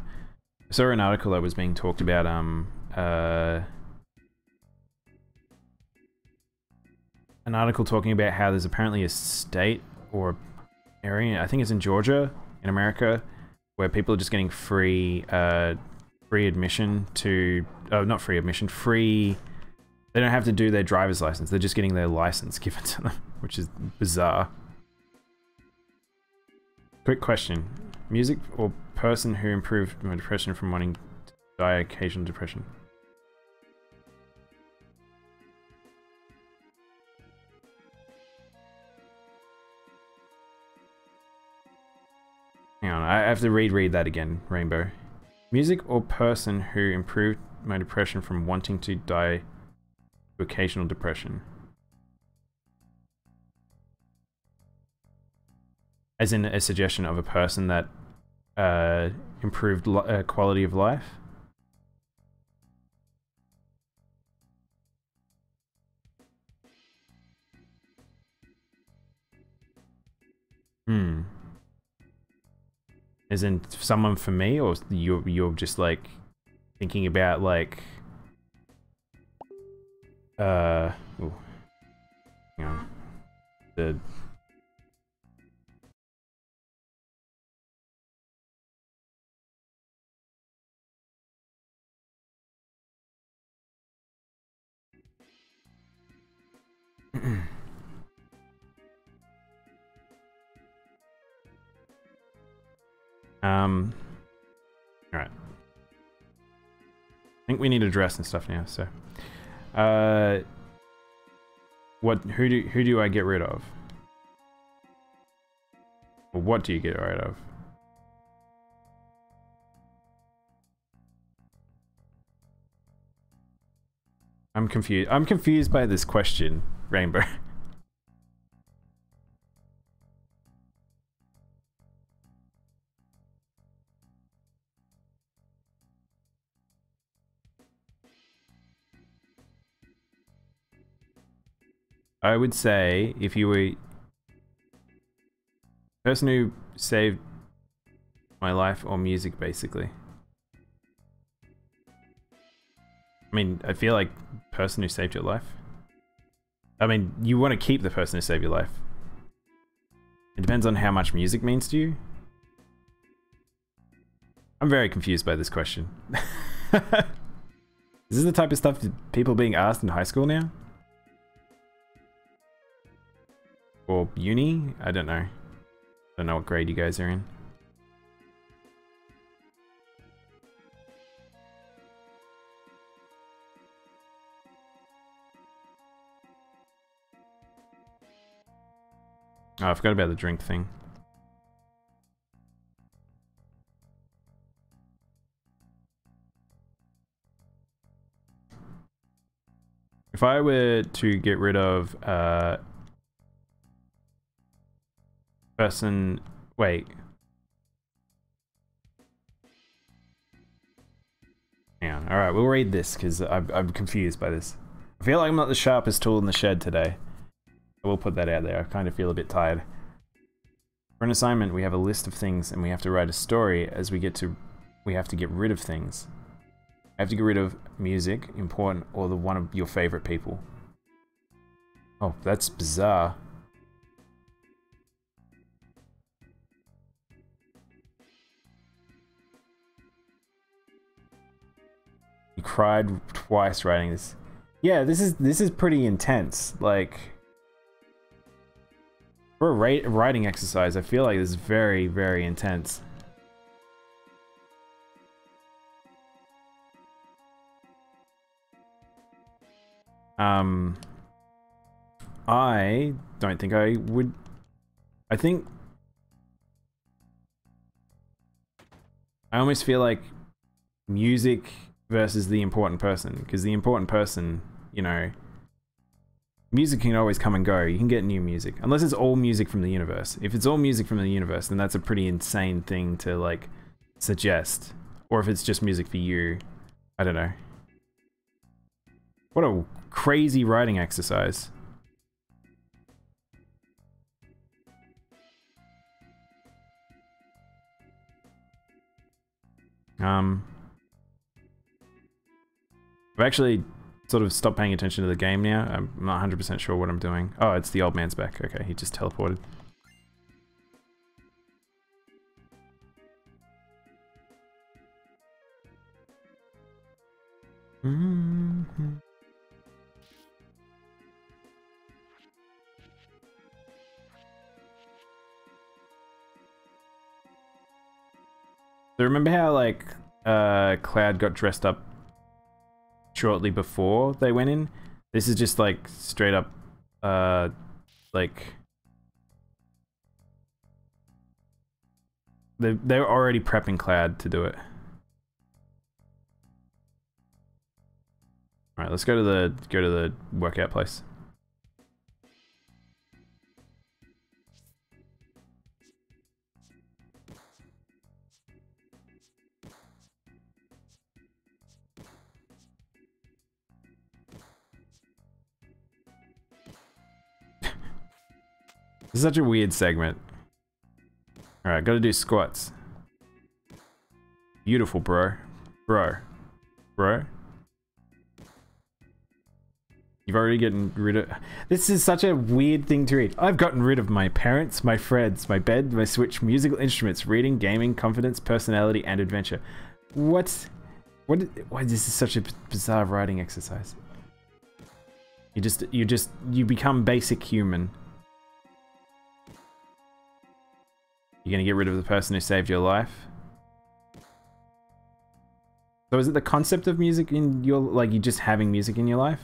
I saw an article that was being talked about an article talking about how there's apparently a state or area, I think it's in Georgia, in America, where people are just getting free admission to, oh, not free admission, free, they don't have to do their driver's license, they're just getting their license given to them, which is bizarre. Quick question. Music or person who improved my depression from wanting to die occasional depression? Hang on, I have to reread that again, Rainbow. Music or person who improved my depression from wanting to die to occasional depression? As in a suggestion of a person that improved quality of life? Hmm. As in someone for me, or you're just like thinking about like ooh. Hang on. The Alright. I think we need to dress and stuff now, so. Who do I get rid of? Or what do you get rid of? I'm confused. I'm confused by this question, Rainbow. I would say if you were the person who saved my life or music, basically. I mean, I feel like person who saved your life. I mean, you want to keep the person who saved your life. It depends on how much music means to you. I'm very confused by this question. Is this the type of stuff people being asked in high school now? Or uni? I don't know. I don't know what grade you guys are in. Oh, I forgot about the drink thing. If I were to get rid of person... Wait. Hang on. Alright, we'll read this because I'm confused by this. I feel like I'm not the sharpest tool in the shed today. I will put that out there. I kind of feel a bit tired. For an assignment, we have a list of things and we have to write a story as we get to... We have to get rid of things. I have to get rid of music, important, or the one of your favorite people. Oh, that's bizarre. You cried twice writing this. Yeah, this is pretty intense. Like, for a writing exercise, I feel like this is very, very intense. I don't think I would... I think... I almost feel like music versus the important person, because the important person, you know, music can always come and go. You can get new music, unless it's all music from the universe. If it's all music from the universe, then that's a pretty insane thing to, like, suggest. Or if it's just music for you, I don't know. What a crazy writing exercise. I've actually sort of stopped paying attention to the game now. I'm not 100% sure what I'm doing. Oh, it's the old man's back. Okay, he just teleported. Mm-hmm. So remember how, like, Cloud got dressed up shortly before they went in? This is just, like, straight up, like... They're already prepping Cloud to do it. Alright, let's go to the workout place. This is such a weird segment. Alright, gotta do squats. Beautiful, bro. Bro. You've already gotten rid of... This is such a weird thing to read. I've gotten rid of my parents, my friends, my bed, my Switch, musical instruments, reading, gaming, confidence, personality, and adventure. What? Why this is such a bizarre writing exercise? You become basic human. You're gonna get rid of the person who saved your life? So is it the concept of music in your... like, you just having music in your life?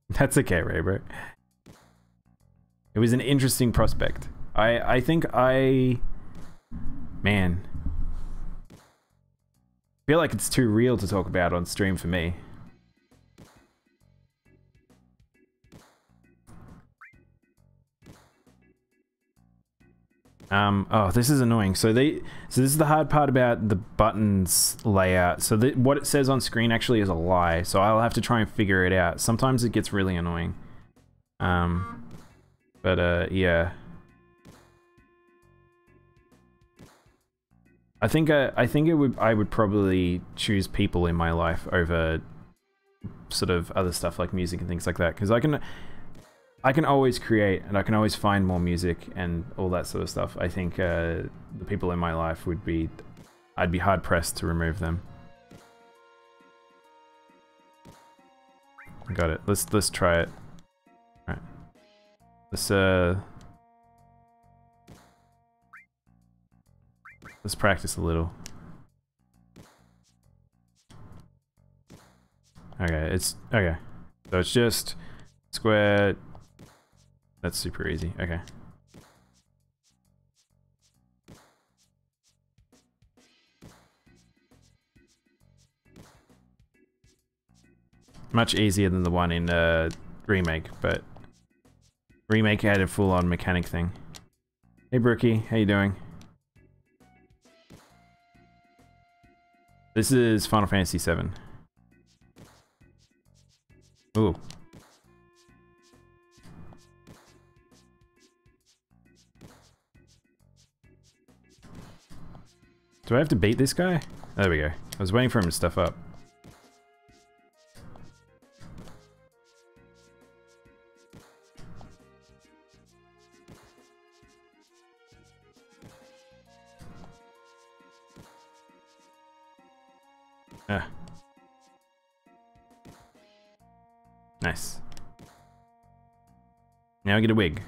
That's okay, Raybro. It was an interesting prospect. I think man. I feel like it's too real to talk about on stream for me. Oh, this is annoying. So this is the hard part about the buttons layout. So what it says on screen actually is a lie. So I'll have to try and figure it out. Sometimes it gets really annoying. Yeah. I think I would probably choose people in my life over sort of other stuff like music and things like that, because I can always create and I can always find more music and all that sort of stuff. I think the people in my life I'd be hard pressed to remove them. Got it. Let's try it. All right. Let's practice a little. Okay, okay. So it's just square. That's super easy. Okay. Much easier than the one in Remake, but Remake had a full-on mechanic thing. Hey Brookie, how you doing? This is Final Fantasy VII. Ooh. Do I have to beat this guy? There we go. I was waiting for him to stuff up. Ah. Nice. Now I get a wig.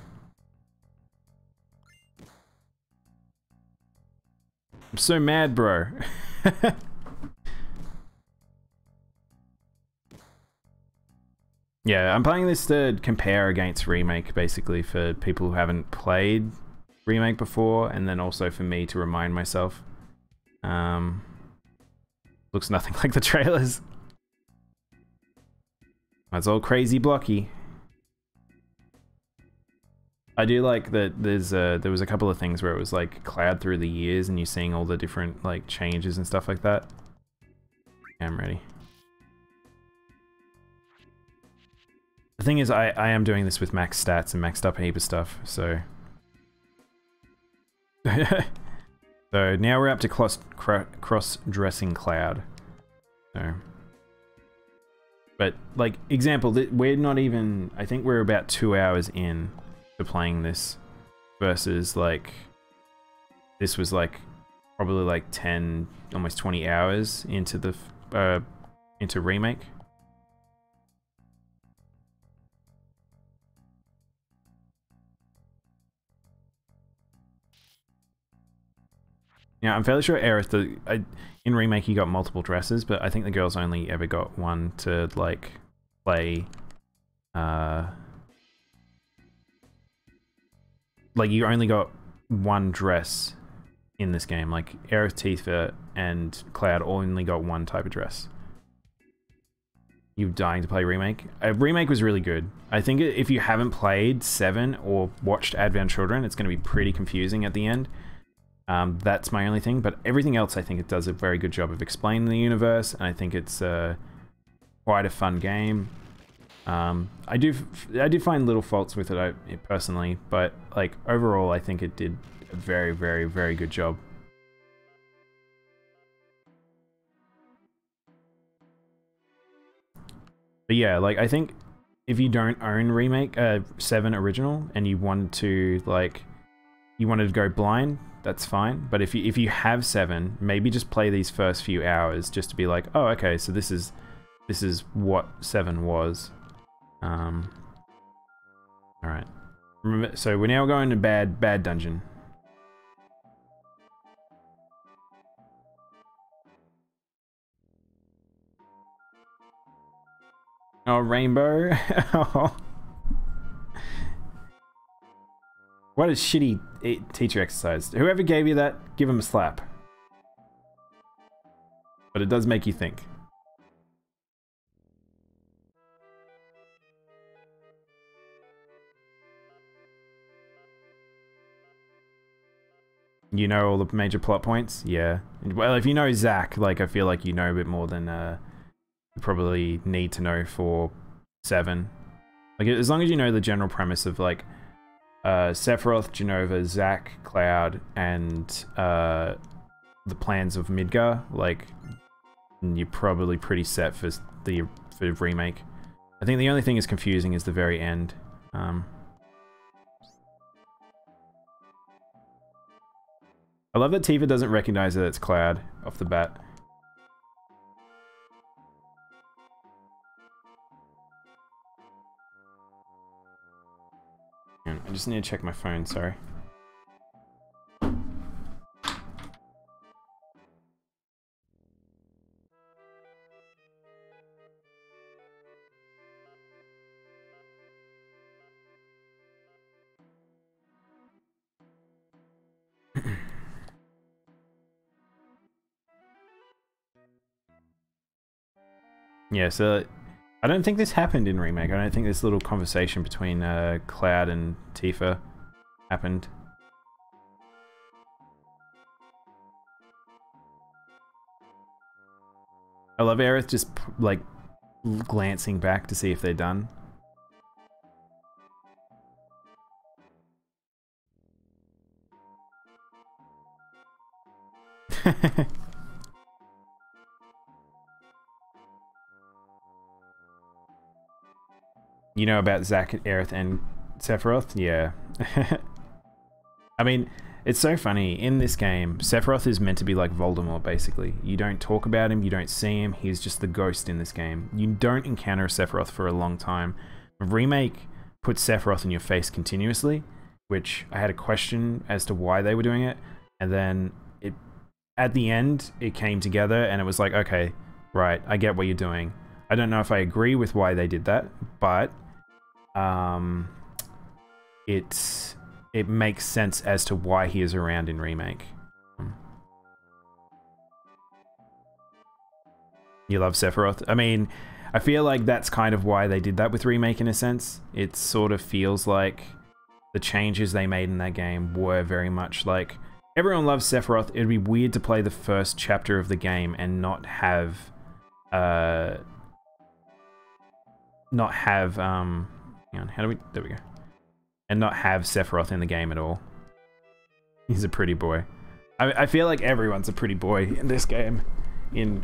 I'm so mad, bro. Yeah, I'm playing this to compare against Remake, basically, for people who haven't played Remake before, and then also for me to remind myself. Looks nothing like the trailers. It's all crazy blocky. I do like that there was a couple of things where it was like Cloud through the years and you're seeing all the different like changes and stuff like that. Yeah, I'm ready. The thing is, I am doing this with max stats and maxed up a heap of stuff, so... So now we're up to cross-dressing Cloud. So... But, like, example, we're not even... I think we're about 2 hours in to playing this, versus, like... This was, like, probably, like, 10, almost 20 hours into the... into Remake. Yeah, I'm fairly sure Aerith, in Remake you got multiple dresses, but I think the girls only ever got one to, like, play, like, you only got one dress in this game. Like, Aerith, Tifa, and Cloud only got one type of dress. You dying to play Remake? Remake was really good. I think if you haven't played 7 or watched Advent Children, it's going to be pretty confusing at the end. That's my only thing, but everything else I think it does a very good job of explaining the universe, and I think it's quite a fun game. I do find little faults with it personally, but like overall I think it did a very, very, very good job. But yeah, like I think if you don't own Remake 7 Original and you wanted to go blind, that's fine. But if you have 7, maybe just play these first few hours just to be like, oh, okay, so this is what 7 was. All right. Remember, so we're now going to bad dungeon. Oh, rainbow. What a shitty teacher exercise. Whoever gave you that, give him a slap. But it does make you think. You know all the major plot points? Yeah. Well, if you know Zack, like, I feel like you know a bit more than you probably need to know for 7. Like, as long as you know the general premise of, like, Sephiroth, Jenova, Zack, Cloud, and the plans of Midgar, like, you're probably pretty set for the remake. I think the only thing is confusing is the very end. I love that Tifa doesn't recognize that it's Cloud off the bat. I just need to check my phone, sorry. Yeah, so I don't think this happened in Remake. I don't think this little conversation between Cloud and Tifa happened. I love Aerith just, like, glancing back to see if they're done. You know about Zack, Aerith, and Sephiroth? Yeah. I mean, it's so funny. In this game, Sephiroth is meant to be like Voldemort, basically. You don't talk about him, you don't see him, he's just the ghost in this game. You don't encounter Sephiroth for a long time. Remake puts Sephiroth in your face continuously, which I had a question as to why they were doing it, and then at the end, it came together, and it was like, okay, right, I get what you're doing. I don't know if I agree with why they did that, but it makes sense as to why he is around in Remake. You love Sephiroth? I mean, I feel like that's kind of why they did that with Remake in a sense. It sort of feels like the changes they made in that game were very much like, everyone loves Sephiroth. It'd be weird to play the first chapter of the game and not have hang on, how do we, there we go. And not have Sephiroth in the game at all. He's a pretty boy. I feel like everyone's a pretty boy in this game.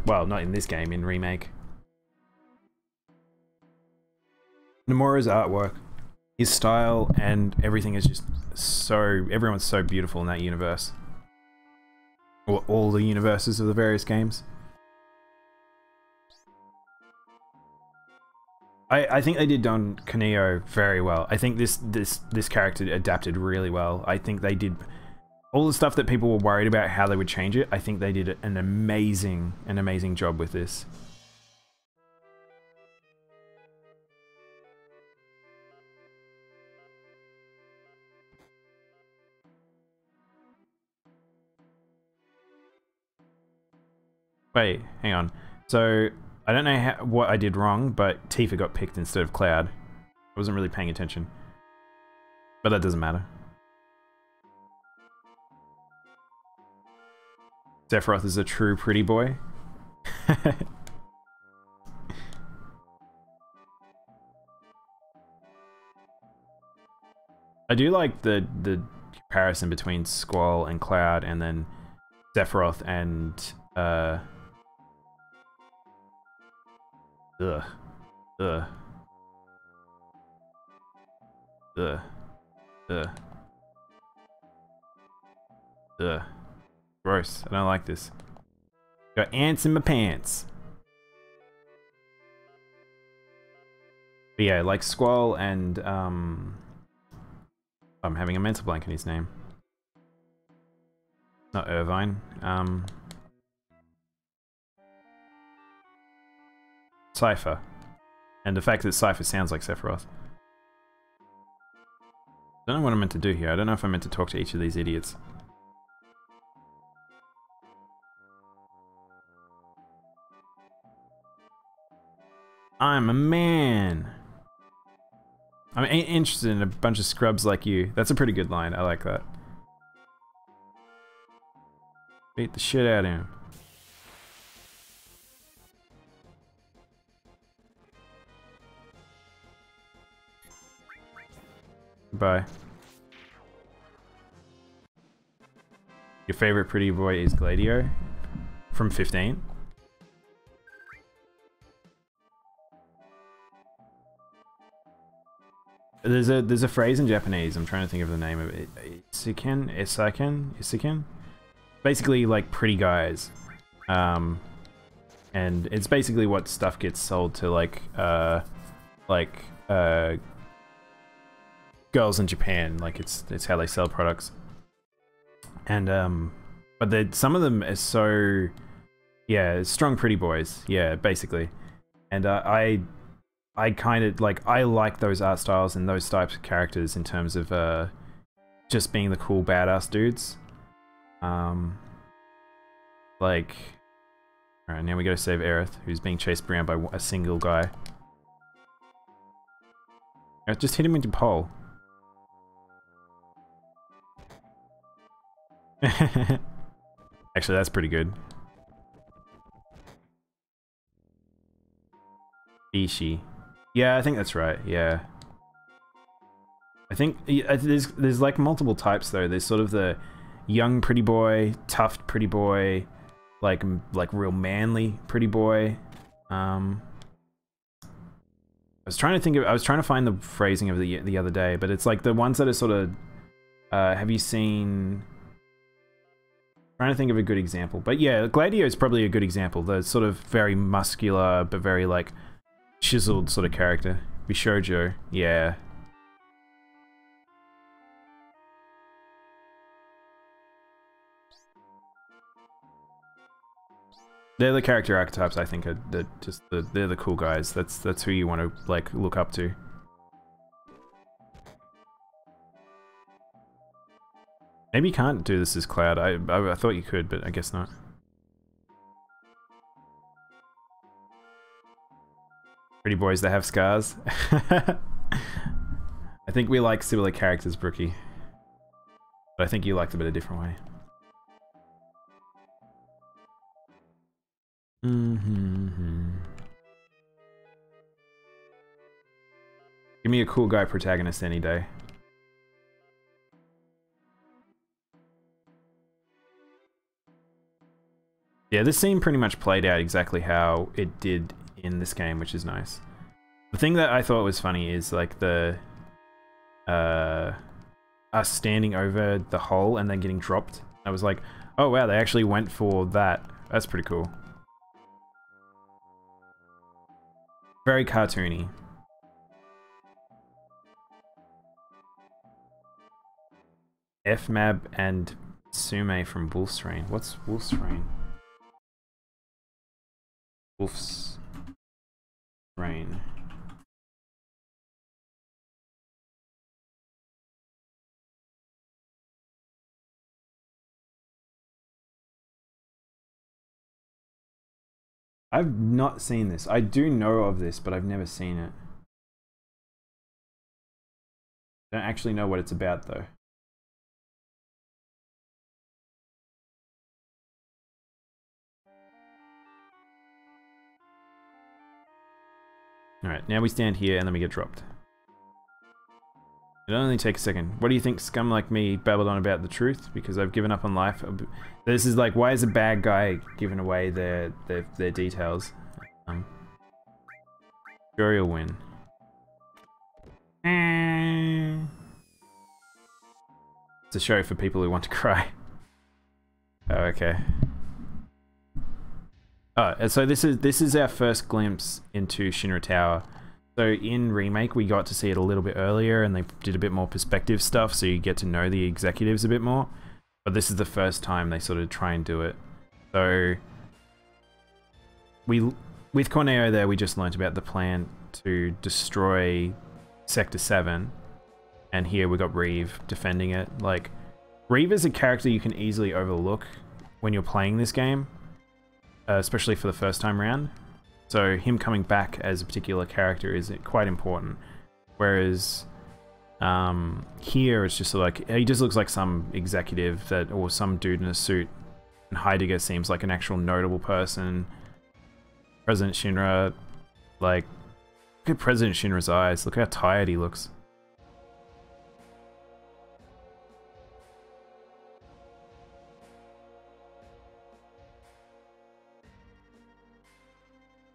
Well, not in this game, in Remake. Nomura's artwork, his style, and everything is just so... Everyone's so beautiful in that universe. Or all the universes of the various games. I think they did Don Corneo very well. I think this character adapted really well. I think they did all the stuff that people were worried about how they would change it. I think they did an amazing job with this. Wait, hang on. So I don't know what I did wrong, but Tifa got picked instead of Cloud. I wasn't really paying attention. But that doesn't matter. Sephiroth is a true pretty boy. I do like the comparison between Squall and Cloud, and then Sephiroth and Gross. I don't like this. Got ants in my pants. But yeah, like Squall and I'm having a mental blank in his name. Not Irvine. Cypher. And the fact that Cypher sounds like Sephiroth. I don't know what I'm meant to do here. I don't know if I'm meant to talk to each of these idiots. I'm a man. I'm interested in a bunch of scrubs like you. That's a pretty good line. I like that. Beat the shit out of him. Bye. Your favorite pretty boy is Gladio from 15. There's a phrase in Japanese. I'm trying to think of the name of it. Iseken. Basically, like pretty guys, and it's basically what stuff gets sold to like girls in Japan. Like it's how they sell products. And but some of them are so, yeah, strong pretty boys. Yeah, basically. And I kind of like, I like those art styles and those types of characters in terms of just being the cool badass dudes. Like, alright, now we gotta save Aerith, who's being chased around by a single guy. Just hit him with your pole. Actually, that's pretty good. Ishi. Yeah, I think that's right, yeah. I think there's like multiple types though. There's sort of the young pretty boy, tough pretty boy, like real manly pretty boy. I was trying to find the phrasing of the other day, but it's like the ones that are sort of have you seen, trying to think of a good example. But yeah, Gladio is probably a good example. The sort of very muscular but very like chiseled sort of character. Bishoujo, yeah. They're the character archetypes I think are they're the cool guys. That's who you want to like look up to. Maybe you can't do this as Cloud. I thought you could, but I guess not. Pretty boys that have scars. I think we like similar characters, Brookie. But I think you liked them in a different way. Give me a cool guy protagonist any day. Yeah, this scene pretty much played out exactly how it did in this game, which is nice. The thing that I thought was funny is like the us standing over the hole and then getting dropped. I was like, oh wow, they actually went for that. That's pretty cool. Very cartoony. FMAB and Sume from Wolf's Rain. What's Wolf's Rain? Wolf's Rain. I've not seen this. I do know of this, but I've never seen it. Don't actually know what it's about though. Alright, now we stand here and then we get dropped. It'll only take a second. What do you think scum like me babbled on about the truth? Because I've given up on life. This is like, why is a bad guy giving away their details? Sure you'll win. It's a show for people who want to cry. Oh, okay. Oh, so this is our first glimpse into Shinra Tower. So in Remake, we got to see it a little bit earlier, and they did a bit more perspective stuff, so you get to know the executives a bit more. But this is the first time they sort of try and do it. So with Corneo there, we just learnt about the plan to destroy Sector 7, and here we got Reeve defending it. Like, Reeve is a character you can easily overlook when you're playing this game, especially for the first time round. So him coming back as a particular character is quite important. Whereas here it's just like, he just looks like some executive or some dude in a suit And Heidegger seems like an actual notable person. President Shinra, like, look at President Shinra's eyes. Look how tired he looks.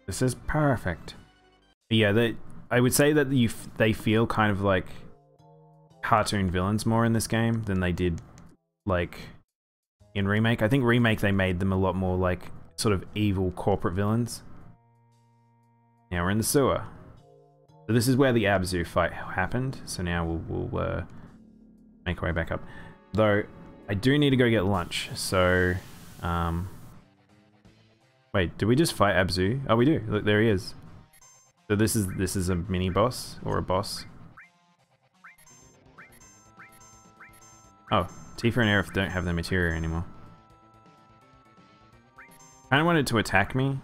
This is perfect. Yeah, I would say that they feel kind of like cartoon villains more in this game than they did like in Remake. I think Remake they made them a lot more like sort of evil corporate villains. Now we're in the sewer. So this is where the Abzu fight happened. So now we'll make our way back up. Though I do need to go get lunch. So wait, did we just fight Abzu? Oh, we do. Look, there he is. So this is a mini boss or a boss. Oh, Tifa and Aerith don't have the materia anymore. I kind of want it to attack me.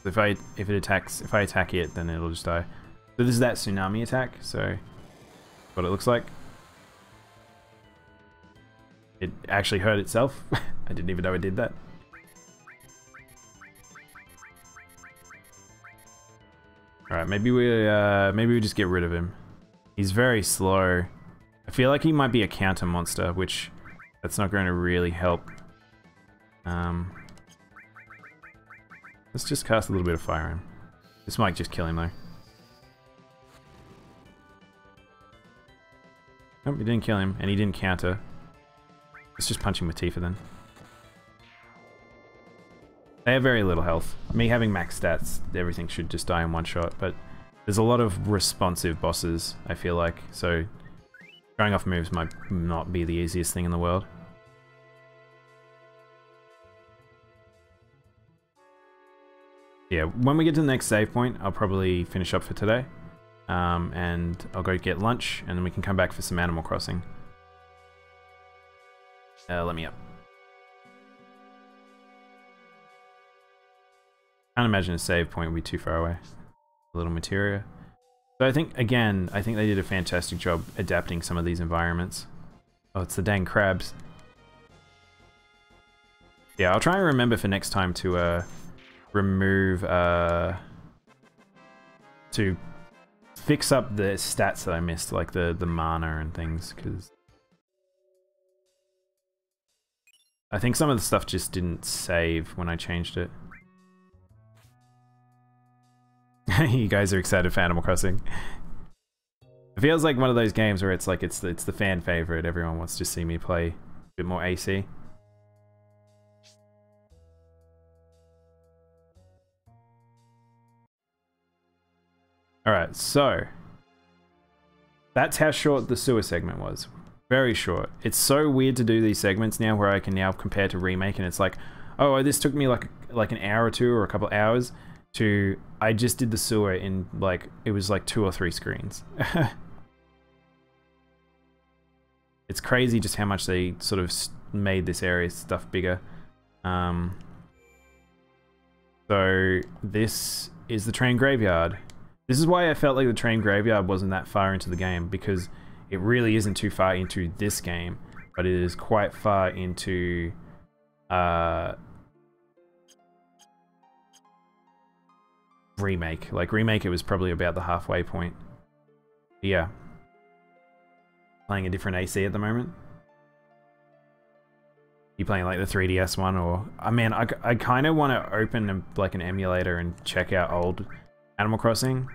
If I attack it, then it'll just die. So this is that tsunami attack. So what it looks like. It actually hurt itself. I didn't even know it did that. All right, maybe we just get rid of him. He's very slow. I feel like he might be a counter monster, which that's not going to really help. Let's just cast a little bit of fire on him. This might just kill him though. Nope, he didn't kill him, and he didn't counter. Let's just punch him with Tifa then. They have very little health. Me having max stats, everything should just die in one shot, but there's a lot of responsive bosses, I feel like, so going off moves might not be the easiest thing in the world. Yeah, when we get to the next save point, I'll probably finish up for today. And I'll go get lunch, and then we can come back for some Animal Crossing. Let me up. Can't imagine a save point would be too far away. A little materia. So I think, again, I think they did a fantastic job adapting some of these environments. Oh, it's the dang crabs. Yeah, I'll try and remember for next time to remove, to fix up the stats that I missed, like the mana and things, because I think some of the stuff just didn't save when I changed it. You guys are excited for Animal Crossing. It feels like one of those games where it's like it's the fan favorite. Everyone wants to see me play a bit more AC. Alright, so that's how short the sewer segment was. Very short. It's so weird to do these segments now where I can now compare to Remake and it's like, oh, this took me like an hour or two or a couple hours to, I just did the sewer in like, it was like 2 or 3 screens. It's crazy just how much they sort of made this area stuff bigger. So this is the train graveyard. This is why I felt like the train graveyard wasn't that far into the game, because it really isn't too far into this game, but it is quite far into Remake. Like Remake, it was probably about the halfway point. But yeah. Playing a different AC at the moment. You playing like the 3DS one, or I mean, I kind of want to open like an emulator and check out old Animal Crossing,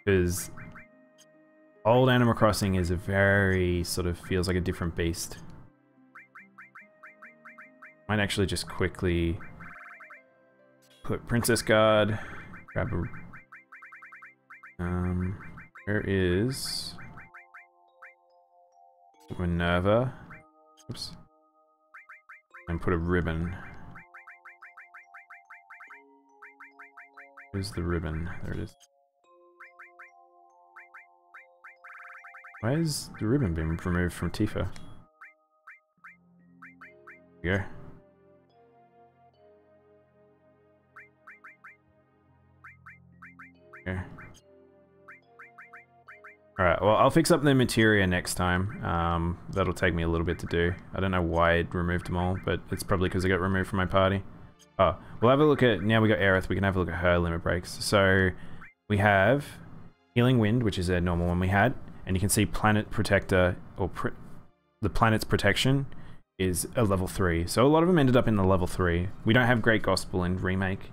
because old Animal Crossing is a very sort of feels like a different beast. Might actually just quickly put Princess Guard, grab a where is Minerva? Oops. And put a ribbon. Where's the ribbon? There it is. Why is the ribbon being removed from Tifa? There we go. Here. Alright, well, I'll fix up the materia next time. That'll take me a little bit to do. I don't know why it removed them all, but it's probably because I got removed from my party. Oh, we'll have a look at... Now we got Aerith, we can have a look at her limit breaks. So, we have Healing Wind, which is a normal one we had, and you can see Planet Protector, or the planet's protection is a level 3. So a lot of them ended up in the level 3. We don't have Great Gospel in Remake,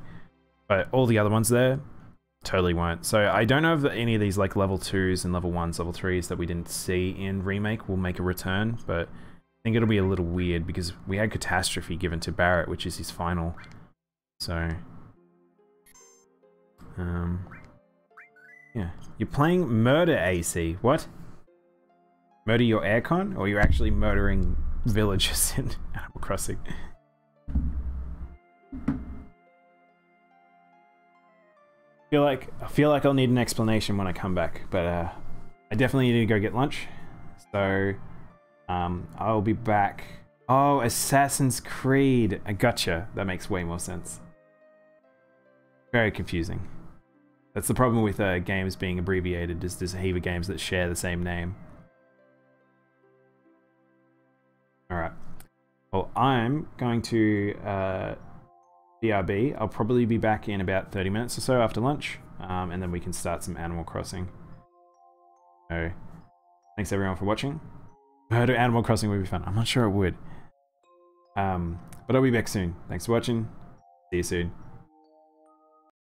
but all the other ones there totally weren't. So I don't know if any of these like level 2s and level 1s, level 3s that we didn't see in Remake will make a return, but I think it'll be a little weird because we had Catastrophe given to Barrett, which is his final. So, yeah. You're playing Murder AC. What? Murder your aircon? Or you're actually murdering villagers in Animal Crossing? I feel like I'll need an explanation when I come back, but I definitely need to go get lunch. So I'll be back. Oh, Assassin's Creed. I gotcha. That makes way more sense. Very confusing. That's the problem with games being abbreviated, is there's a heap of games that share the same name. Alright. Well, I'm going to BRB. I'll probably be back in about 30 minutes or so after lunch, and then we can start some Animal Crossing. So, thanks everyone for watching. I heard Animal Crossing would be fun. I'm not sure it would. But I'll be back soon. Thanks for watching. See you soon.